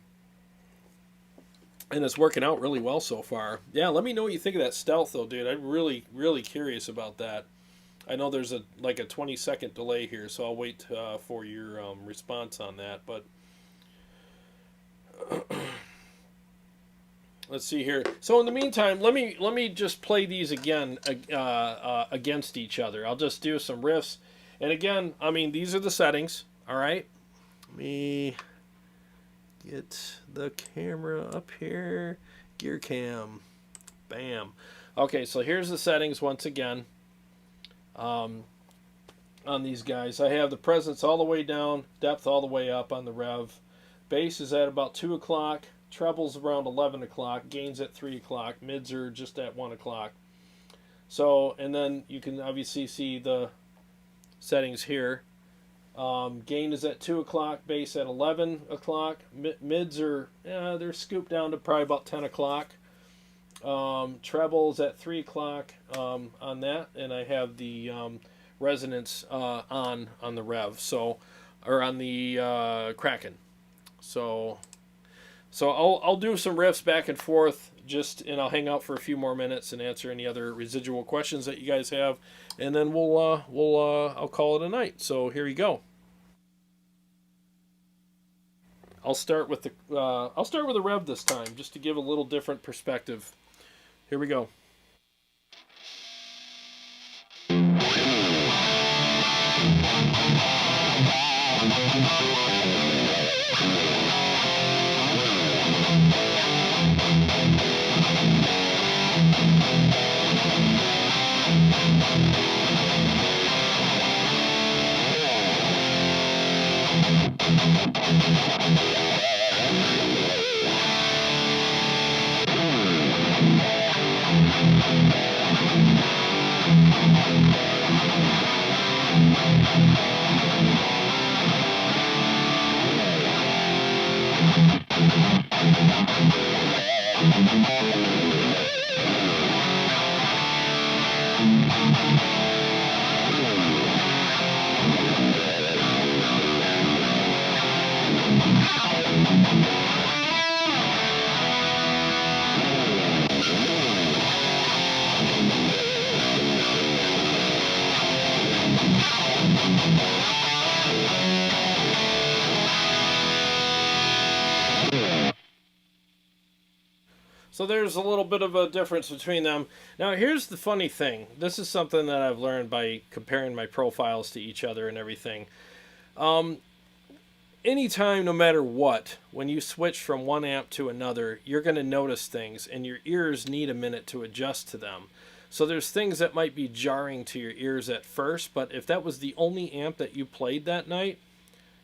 it's working out really well so far. Yeah, let me know what you think of that Stealth though, dude. I'm really, really curious about that. I know there's a 20-second delay here, so I'll wait for your response on that. But let's see here. So in the meantime, let me just play these again against each other. I'll just do some riffs. And again, I mean, these are the settings. All right. Let me get the camera up here. Gear cam. Bam. Okay, so here's the settings once again. On these guys, I have the presence all the way down, depth all the way up on the Revv. Bass is at about 2 o'clock. Trebles around 11 o'clock, gains at 3 o'clock, mids are just at 1 o'clock. So, and then you can obviously see the settings here. Gain is at 2 o'clock, bass at 11 o'clock, mids are, they're scooped down to probably about 10 o'clock. Trebles at 3 o'clock on that, and I have the resonance on the Revv, so, or on the Kraken. So I'll do some riffs back and forth, and I'll hang out for a few more minutes and answer any other residual questions that you guys have, and then I'll call it a night. So here you go. I'll start with the Revv this time, just to give a little different perspective. Here we go. So there's a little bit of a difference between them. Now here's the funny thing. This is something that I've learned by comparing my profiles to each other and everything. Anytime, no matter what, when you switch from one amp to another, you're going to notice things, and your ears need a minute to adjust to them. So there's things that might be jarring to your ears at first, but if that was the only amp that you played that night,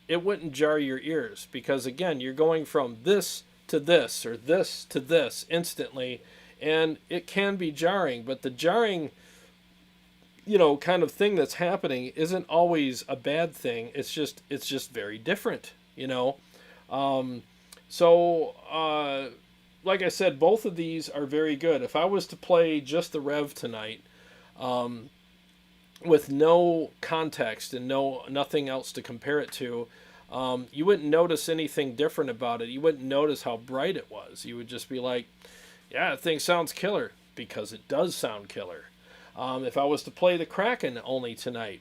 it wouldn't jar your ears, because again, you're going from this to this, or this to this instantly, and it can be jarring, but the jarring, kind of thing that's happening isn't always a bad thing. It's just very different, So like I said, both of these are very good. If I was to play just the Revv tonight, with no context and nothing else to compare it to, you wouldn't notice anything different about it. You wouldn't notice how bright it was. You would just be like, yeah, that thing sounds killer, because it does sound killer. If I was to play the Kraken only tonight,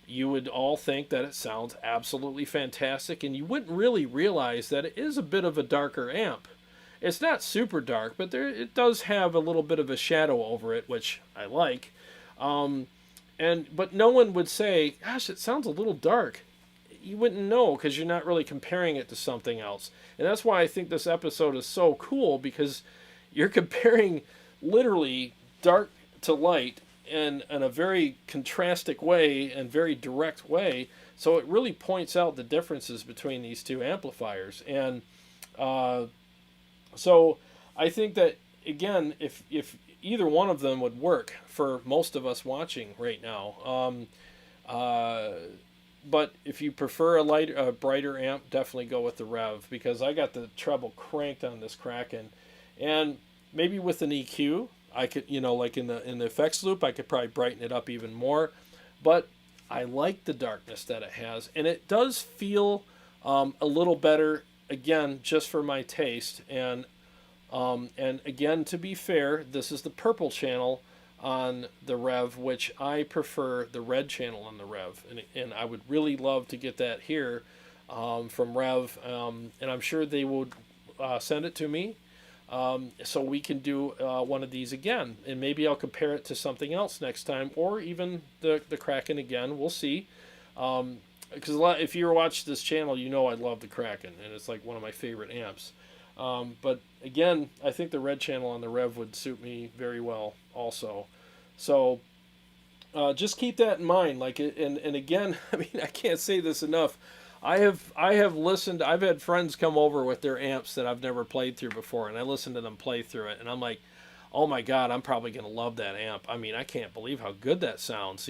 you would all think that it sounds absolutely fantastic, and you wouldn't really realize that it is a bit of a darker amp. It's not super dark, but it does have a little bit of a shadow over it, which I like. But no one would say, gosh, it sounds a little dark. You wouldn't know, because you're not really comparing it to something else. And that's why I think this episode is so cool, because you're comparing literally dark to light in a very contrastic way and very direct way. So it really points out the differences between these two amplifiers. And so I think that, again, if either one of them would work for most of us watching right now. But if you prefer a brighter amp, definitely go with the Revv, because I got the treble cranked on this Kraken. And maybe with an EQ, I could, like in the effects loop, I could probably brighten it up even more. But I like the darkness that it has, and it does feel a little better, again, just for my taste. And again, to be fair, this is the purple channel on the Revv, which I prefer the red channel on the Revv, and I would really love to get that here from Revv, and I'm sure they would send it to me, so we can do one of these again, and maybe I'll compare it to something else next time, or even the Kraken again. We'll see, because if you watch this channel, you know I love the Kraken, and it's like one of my favorite amps. But again, I think the red channel on the Revv would suit me very well also. So just keep that in mind. And again, I mean, I can't say this enough. I have listened. I've had friends come over with their amps that I've never played through before, and I listened to them play through it, and I'm like, oh my God, I'm probably gonna love that amp. I mean, I can't believe how good that sounds.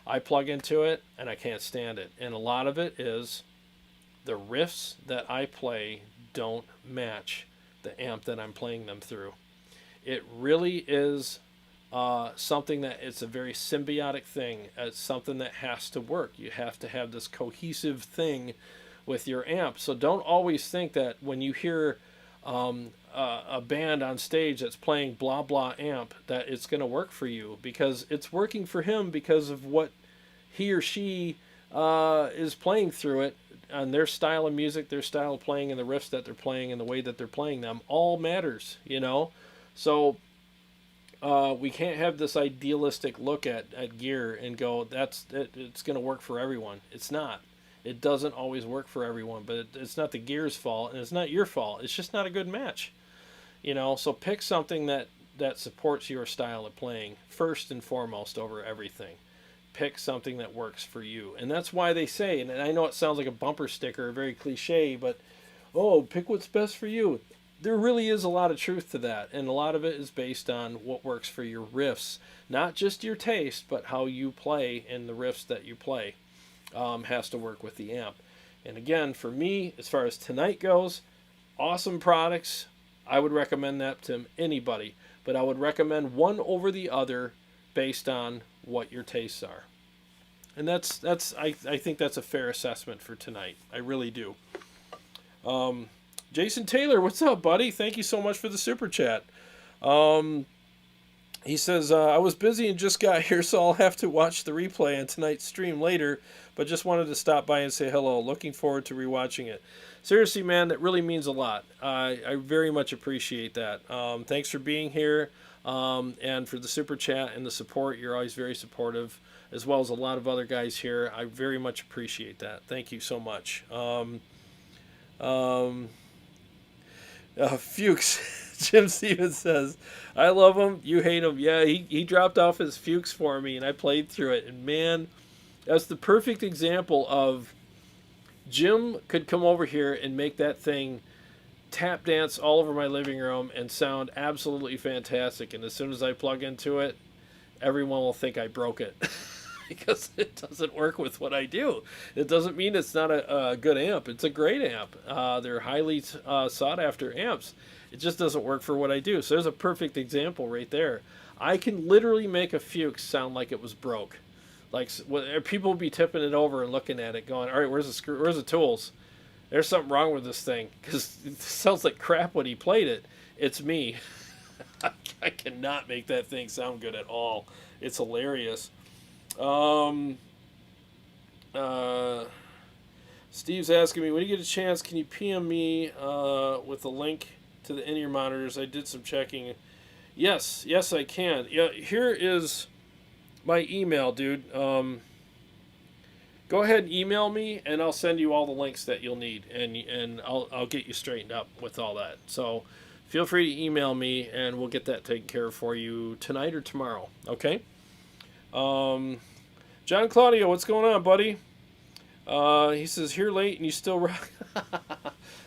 I plug into it and I can't stand it, and a lot of it is the riffs that I play don't match the amp that I'm playing them through. It really is something that it's a very symbiotic thing. It's something that has to work. You have to have this cohesive thing with your amp. So don't always think that when you hear a band on stage that's playing blah blah amp that it's going to work for you, because it's working for him because of what he or she is playing through it. And their style of music, their style of playing, and the riffs that they're playing, and the way that they're playing them all matters, So we can't have this idealistic look at gear and go, it's going to work for everyone. It's not. It doesn't always work for everyone, but it's not the gear's fault, and it's not your fault. It's just not a good match, So pick something that supports your style of playing first and foremost over everything. Pick something that works for you. And that's why they say, and I know it sounds like a bumper sticker, very cliche, but pick what's best for you. There really is a lot of truth to that, and a lot of it is based on what works for your riffs, not just your taste, but how you play, and the riffs that you play has to work with the amp. And again, for me, as far as tonight goes, awesome products. I would recommend that to anybody, but I would recommend one over the other based on what your tastes are. And that's I think that's a fair assessment for tonight. I really do. Jason Taylor, what's up, buddy? Thank you so much for the super chat. He says, I was busy and just got here, so I'll have to watch the replay on tonight's stream later, but just wanted to stop by and say hello. Looking forward to rewatching it. Seriously, man, that really means a lot. I very much appreciate that. Thanks for being here. And for the super chat and the support. You're always very supportive, as well as a lot of other guys here. I very much appreciate that. Thank you so much. Fuchs, Jim Stevens says, I love him, you hate him. Yeah, he dropped off his Fuchs for me, and I played through it. And man, that's the perfect example of Jim could come over here and make that thing tap dance all over my living room and sound absolutely fantastic. And as soon as I plug into it, everyone will think I broke it. because it doesn't work with what I do. It doesn't mean it's not a good amp. It's a great amp. They're highly sought after amps. It just doesn't work for what I do. So there's a perfect example right there. I can literally make a Fuchs sound like it was broke. Like people will be tipping it over and looking at it, going, "All right, where's the screw? Where's the tools? There's something wrong with this thing because it sounds like crap when he played it." It's me. I cannot make that thing sound good at all. It's hilarious. Steve's asking me, when you get a chance, can you PM me with a link to the in-ear monitors? I did some checking. Yes, I can. Yeah, here is my email, dude. Go ahead and email me, and I'll send you all the links that you'll need, and I'll get you straightened up with all that. So feel free to email me, and we'll get that taken care of for you tonight or tomorrow. Okay? John Claudio, what's going on, buddy? He says, here late and you still rock.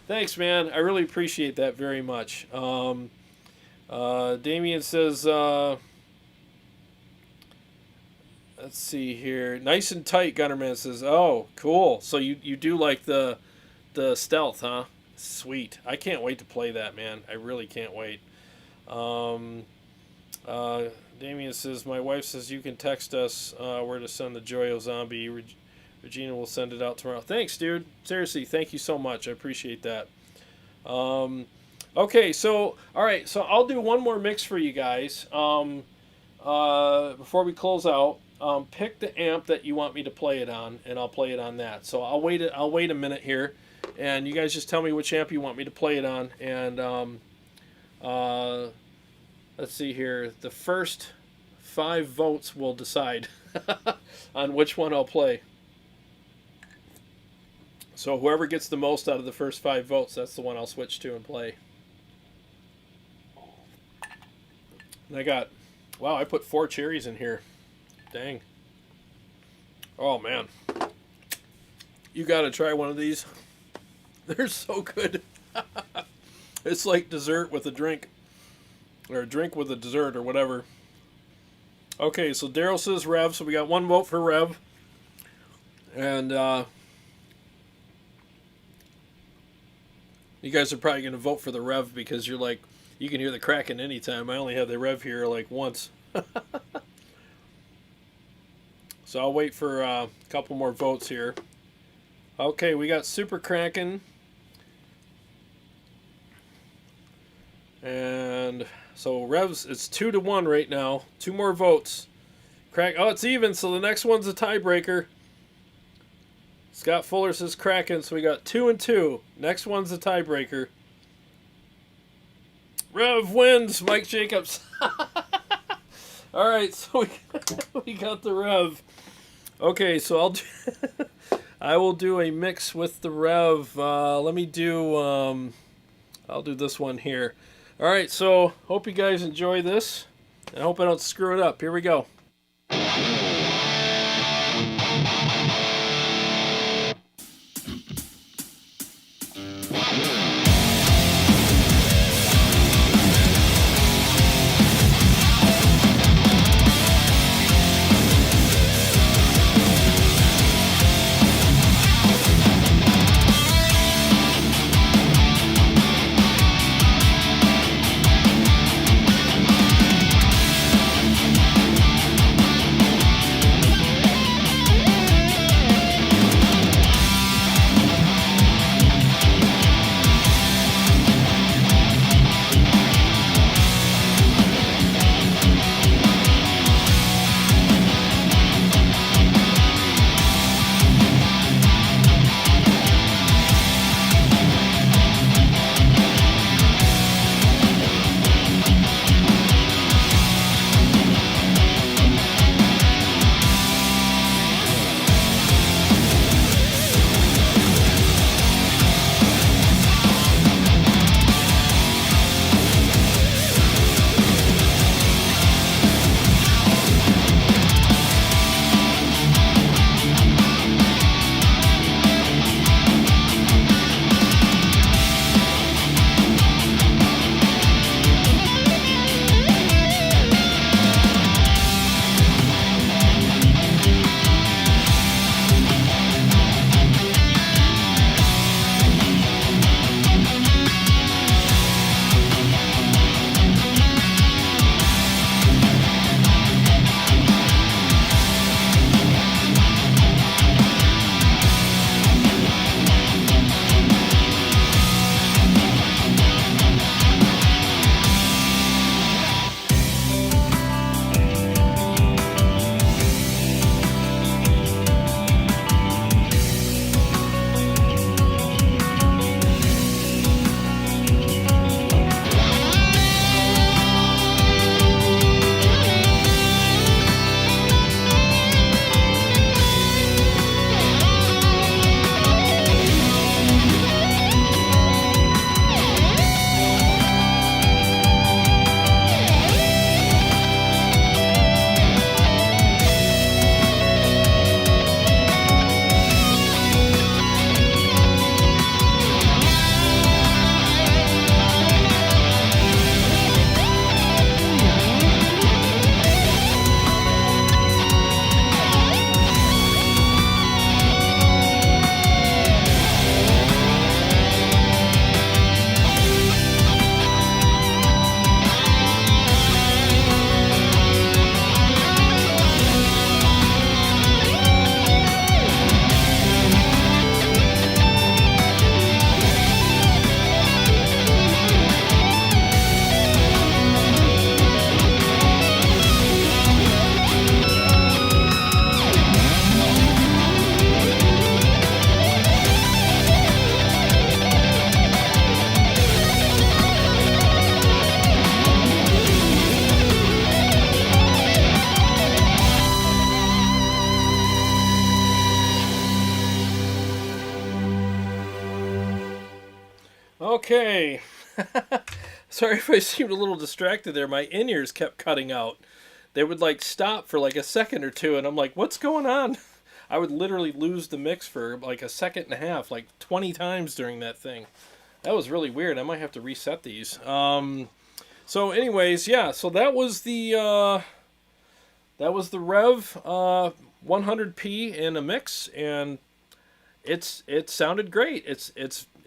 Thanks, man. I really appreciate that very much. Damien says, let's see here. Nice and tight, Gunnerman says, oh, cool. So you do like the stealth, huh? Sweet. I can't wait to play that, man. I really can't wait. Damien says, my wife says you can text us where to send the Joyo Zombie. Regina will send it out tomorrow. Thanks, dude. Seriously, thank you so much. I appreciate that. Okay, so, all right, so I'll do one more mix for you guys before we close out. Pick the amp that you want me to play it on, and I'll play it on that. So I'll wait a minute here, and you guys just tell me which amp you want me to play it on, and let's see here. The first 5 votes will decide on which one I'll play. So whoever gets the most out of the first 5 votes, that's the one I'll switch to and play. And I got, wow, I put 4 cherries in here. Dang. Oh, man. You got to try one of these. They're so good. It's like dessert with a drink. Or a drink with a dessert or whatever. Okay, so Daryl says Revv. So we got 1 vote for Revv. And you guys are probably going to vote for the Revv because you're like, you can hear the Kraken anytime. I only have the Revv here like once. So I'll wait for a couple more votes here. Okay, we got Super Kraken. And so Revv's, it's 2-1 right now. 2 more votes. Oh, it's even, so the next one's a tiebreaker. Scott Fuller says Kraken, so we got 2 and 2. Next one's a tiebreaker. Revv wins, Mike Jacobs. All right, so we got the Revv. Okay, so I will do a mix with the Revv. Let me do I'll do this one here. All right, so hope you guys enjoy this, and I hope I don't screw it up. Here we go. Okay. Sorry if I seemed a little distracted there. My in-ears kept cutting out. They would like stop for like a second or two, and I'm like, what's going on? I would literally lose the mix for like a second and a half, like 20 times during that thing. That was really weird. I might have to reset these. So anyways, yeah, so that was the Revv 100p in a mix, and it sounded great.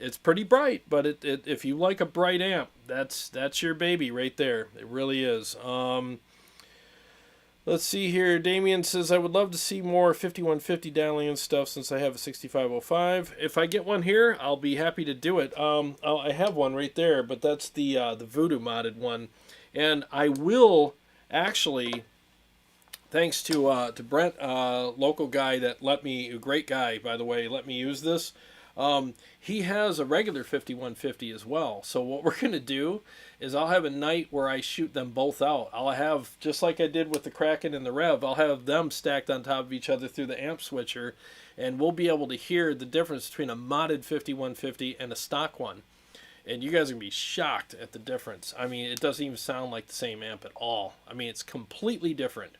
It's pretty bright, but if you like a bright amp, that's your baby right there. It really is. Let's see here. Damien says, I would love to see more 5150 dialing and stuff since I have a 6505. If I get one here, I'll be happy to do it. I have one right there, but that's the Voodoo modded one. And I will actually, thanks to Brent, local guy that let me, a great guy, by the way, let me use this. He has a regular 5150 as well. So what we're going to do is I'll have a night where I shoot them both out. I'll have, just like I did with the Kraken and the Revv, I'll have them stacked on top of each other through the amp switcher, and we'll be able to hear the difference between a modded 5150 and a stock one. And you guys are going to be shocked at the difference. I mean, it doesn't even sound like the same amp at all. I mean, it's completely different.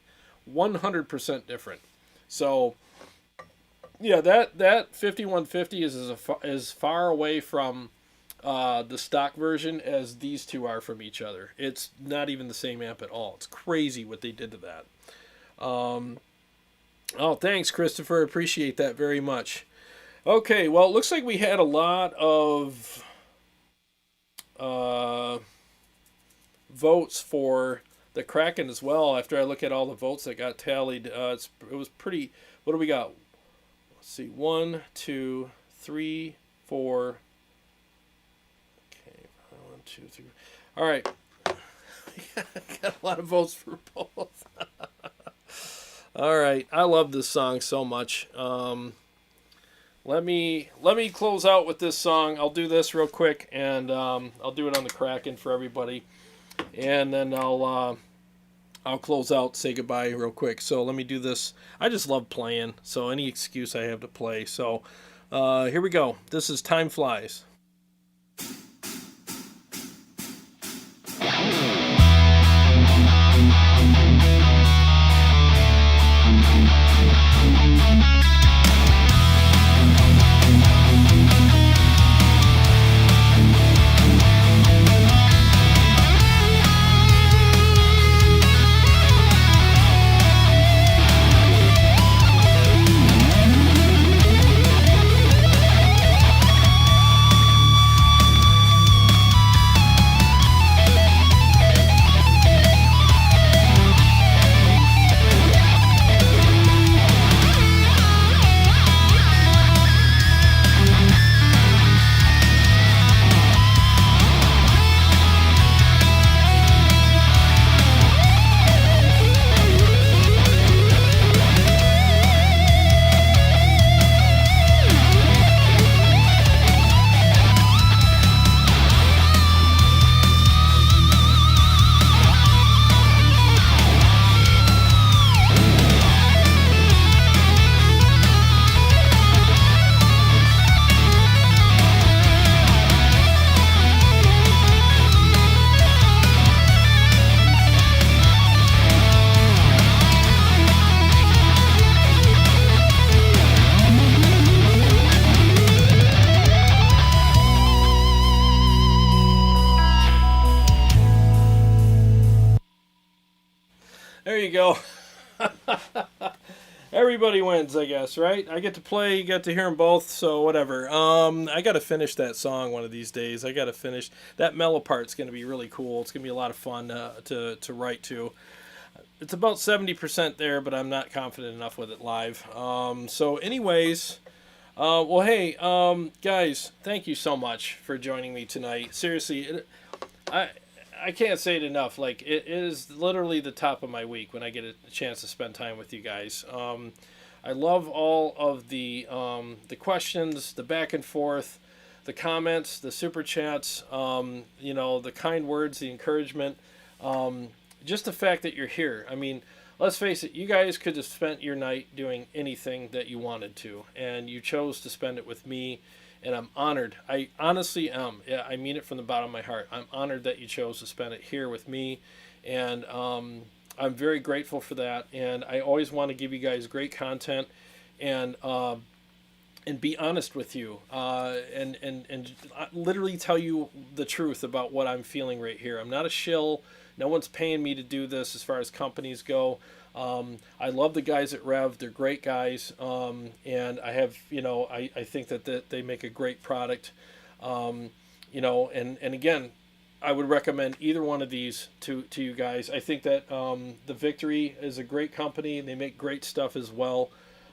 100% different. So yeah, that 5150 is as far away from the stock version as these two are from each other. It's not even the same amp at all. It's crazy what they did to that. Oh, thanks, Christopher. Appreciate that very much. Okay, well, it looks like we had a lot of votes for the Kraken as well. After I look at all the votes that got tallied, it was pretty. What do we got? Let's see, 1, 2, 3, 4. Okay, 1, 2, 3. All right, got a lot of votes for both. All right, I love this song so much. Let me close out with this song. I'll do this real quick, and I'll do it on the Kraken for everybody, and then I'll close out, say goodbye real quick. So let me do this. I just love playing, so any excuse I have to play. So here we go. This is Time Flies. There you go. Everybody wins, I guess, right? I get to play, you get to hear them both, so whatever. I got to finish that song one of these days. I got to finish. That mellow part's going to be really cool. It's going to be a lot of fun to write to. It's about 70% there, but I'm not confident enough with it live. So anyways, well, hey, guys, thank you so much for joining me tonight. Seriously, I can't say it enough. Like, it is literally the top of my week when I get a chance to spend time with you guys. I love all of the questions, the back and forth, the comments, the super chats, the kind words, the encouragement, just the fact that you're here. I mean, let's face it, you guys could have spent your night doing anything that you wanted to, and you chose to spend it with me and I'm honored. I honestly am. Yeah, I mean it from the bottom of my heart. I'm honored that you chose to spend it here with me, and I'm very grateful for that. And I always want to give you guys great content, and be honest with you, and literally tell you the truth about what I'm feeling right here. I'm not a shill. No one's paying me to do this as far as companies go. I love the guys at Revv. They're great guys, and I have, I think that they make a great product, and again, I would recommend either one of these to you guys. I think that the Victory is a great company. They make great stuff as well.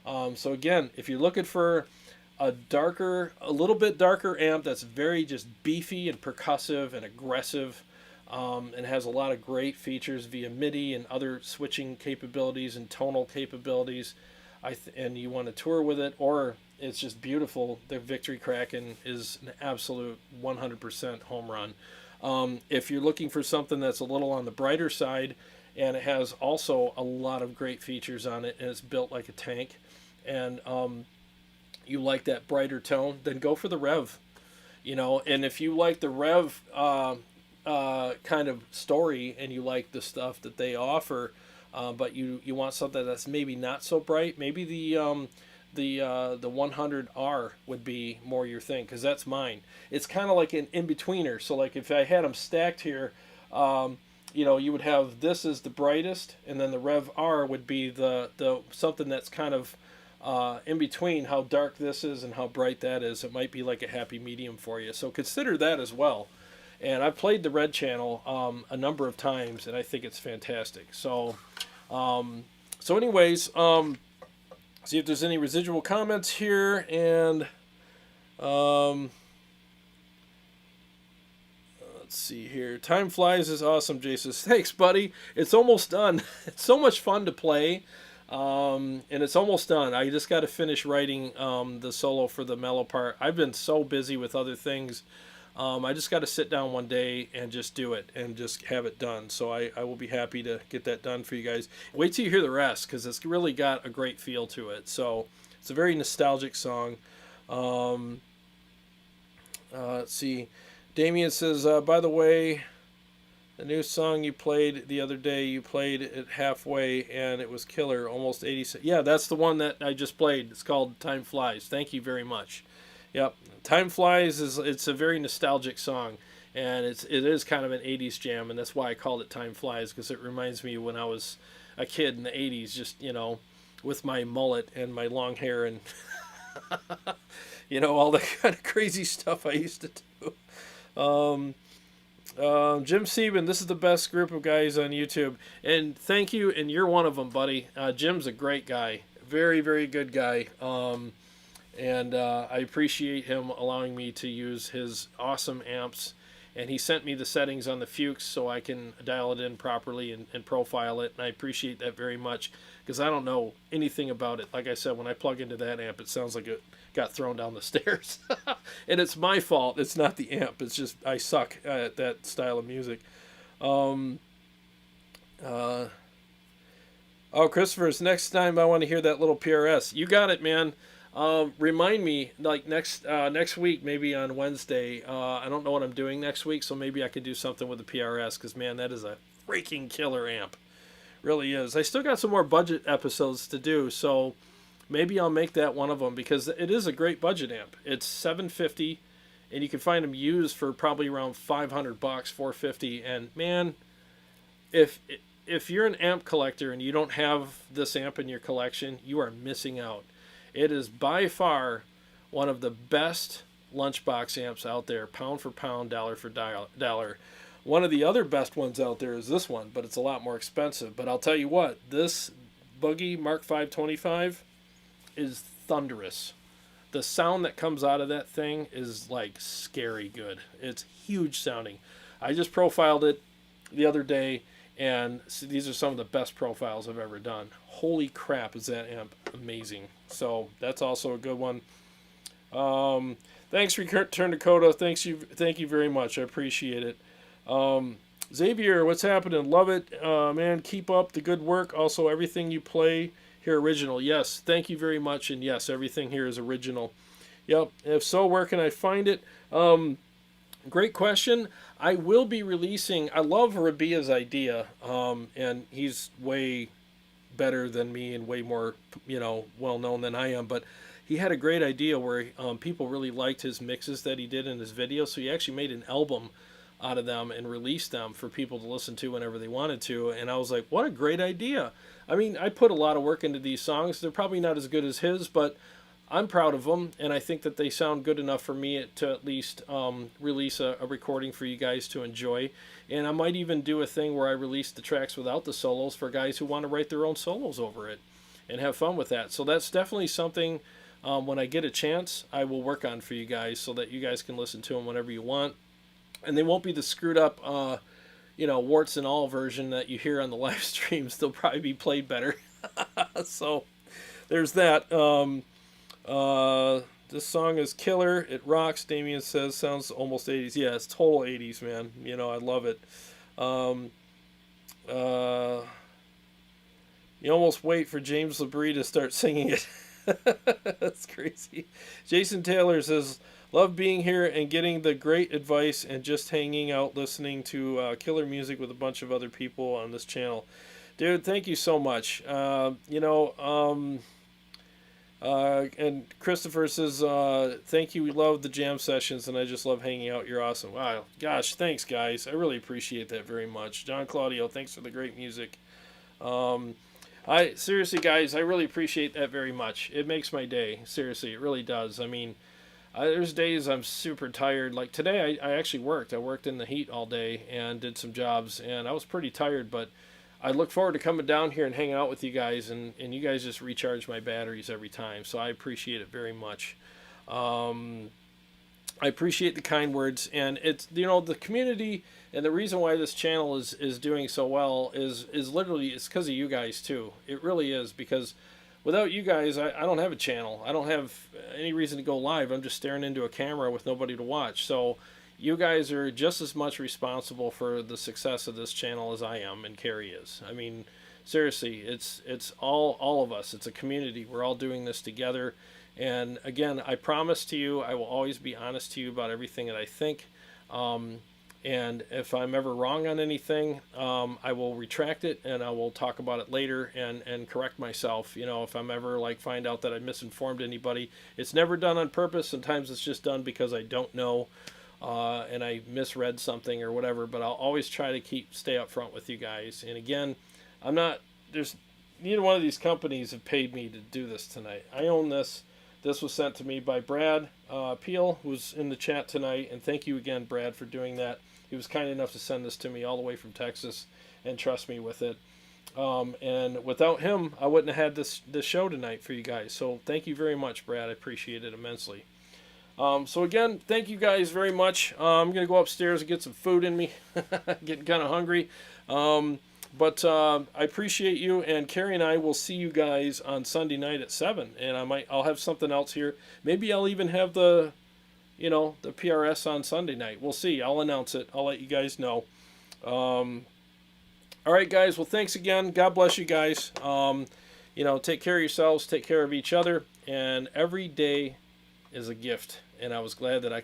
So again, if you're looking for a little bit darker amp that's very just beefy and percussive and aggressive, and has a lot of great features via MIDI and other switching capabilities and tonal capabilities, and you want to tour with it, or it's just beautiful, the Victory Kraken is an absolute 100% home run. If you're looking for something that's a little on the brighter side, and it has also a lot of great features on it, and it's built like a tank, and you like that brighter tone, then go for the Revv. And if you like the Revv kind of story, and you like the stuff that they offer, but you want something that's maybe not so bright, maybe the 100R would be more your thing, because that's mine. It's kind of like an in-betweener. So like if I had them stacked here, you would have this as the brightest, and then the Revv R would be the something that's kind of in between how dark this is and how bright that is. It might be like a happy medium for you. So consider that as well. And I've played the Red Channel a number of times, and I think it's fantastic. So, anyways, see if there's any residual comments here, and let's see here. Time flies is awesome, Jason. Thanks, buddy. It's almost done. It's so much fun to play, and it's almost done. I just got to finish writing the solo for the mellow part. I've been so busy with other things. I just got to sit down one day and just do it and just have it done. So I will be happy to get that done for you guys. Wait till you hear the rest, because it's really got a great feel to it. So it's a very nostalgic song. Let's see. Damien says, by the way, the new song you played the other day, you played it halfway and it was killer, almost 80. Yeah, that's the one that I just played. It's called Time Flies. Thank you very much. Yep, Time Flies it's a very nostalgic song, and it is kind of an 80s jam, and that's why I called it Time Flies, because it reminds me when I was a kid in the 80s, just, with my mullet and my long hair and, all the kind of crazy stuff I used to do. Jim Sieben, this is the best group of guys on YouTube, and thank you, and you're one of them, buddy. Jim's a great guy, very, very good guy. And I appreciate him allowing me to use his awesome amps. And he sent me the settings on the Fuchs so I can dial it in properly and profile it. And I appreciate that very much, because I don't know anything about it. Like I said, when I plug into that amp, it sounds like it got thrown down the stairs. And it's my fault. It's not the amp. It's just I suck at that style of music. Christopher's, next time I want to hear that little PRS. You got it, man. Remind me, like next week, maybe on Wednesday. I don't know what I'm doing next week, so maybe I could do something with the PRS, because man, that is a freaking killer amp. Really is. I still got some more budget episodes to do, so maybe I'll make that one of them, because it is a great budget amp. It's $750, and you can find them used for probably around $500, $450. And man, if you're an amp collector and you don't have this amp in your collection, you are missing out. It is by far one of the best lunchbox amps out there, pound for pound, dollar for dollar. One of the other best ones out there is this one, but it's a lot more expensive. But I'll tell you what, this Boogie Mark 525 is thunderous. The sound that comes out of that thing is like scary good. It's huge sounding. I just profiled it the other day, and these are some of the best profiles I've ever done. Holy crap, is that amp amazing. So that's also a good one. Thanks, Return Dakota. Thank you very much. I appreciate it. Xavier, what's happening? Love it. Man, keep up the good work. Also, everything you play here original. Yes, thank you very much. And yes, everything here is original. Yep. If so, where can I find it? Great question. I will be releasing. I love Rabia's idea, and he's way better than me and way more, well known than I am. But he had a great idea where people really liked his mixes that he did in his videos. So he actually made an album out of them and released them for people to listen to whenever they wanted to. And I was like, what a great idea. I mean, I put a lot of work into these songs. They're probably not as good as his, but I'm proud of them, and I think that they sound good enough for me to at least release a recording for you guys to enjoy. And I might even do a thing where I release the tracks without the solos for guys who want to write their own solos over it and have fun with that. So that's definitely something, when I get a chance, I will work on for you guys so that you guys can listen to them whenever you want. And they won't be the screwed up, warts and all version that you hear on the live streams. They'll probably be played better. So there's that. This song is killer. It rocks. Damien says sounds almost 80s. Yeah, it's total 80s, man. I love it. You almost wait for James Labrie to start singing it. That's crazy. Jason Taylor says, love being here and getting the great advice and just hanging out listening to killer music with a bunch of other people on this channel. Dude, thank you so much. And Christopher says, thank you, we love the jam sessions, and I just love hanging out. You're awesome. Wow, gosh, thanks, guys. I really appreciate that very much. John Claudio, thanks for the great music. Seriously, guys, I really appreciate that very much. It makes my day. Seriously, it really does. I mean, there's days I'm super tired. Like today, I actually worked. I worked in the heat all day and did some jobs, and I was pretty tired, but I look forward to coming down here and hanging out with you guys, and you guys just recharge my batteries every time, so I appreciate it very much. I appreciate the kind words, and it's, the community, and the reason why this channel is doing so well is literally, it's because of you guys too. It really is, because without you guys, I don't have a channel. I don't have any reason to go live. I'm just staring into a camera with nobody to watch. So you guys are just as much responsible for the success of this channel as I am, and Carrie is. I mean, seriously, it's all of us. It's a community. We're all doing this together. And again, I promise to you, I will always be honest to you about everything that I think. And if I'm ever wrong on anything, I will retract it, and I will talk about it later and correct myself. If I'm ever find out that I misinformed anybody, it's never done on purpose. Sometimes it's just done because I don't know. And I misread something or whatever, but I'll always try to stay up front with you guys. And again, neither one of these companies have paid me to do this tonight. I own this. This was sent to me by Brad Peel, who's in the chat tonight, and thank you again, Brad, for doing that. He was kind enough to send this to me all the way from Texas and trust me with it. And without him, I wouldn't have had this show tonight for you guys. So thank you very much, Brad. I appreciate it immensely. So again, thank you guys very much. I'm going to go upstairs and get some food in me. Getting kind of hungry. But I appreciate you, and Carrie and I will see you guys on Sunday night at 7. And I'll have something else here. Maybe I'll even have the PRS on Sunday night. We'll see. I'll announce it. I'll let you guys know. All right, guys. Well, thanks again. God bless you guys. Take care of yourselves. Take care of each other. And every day is a gift. And I was glad that I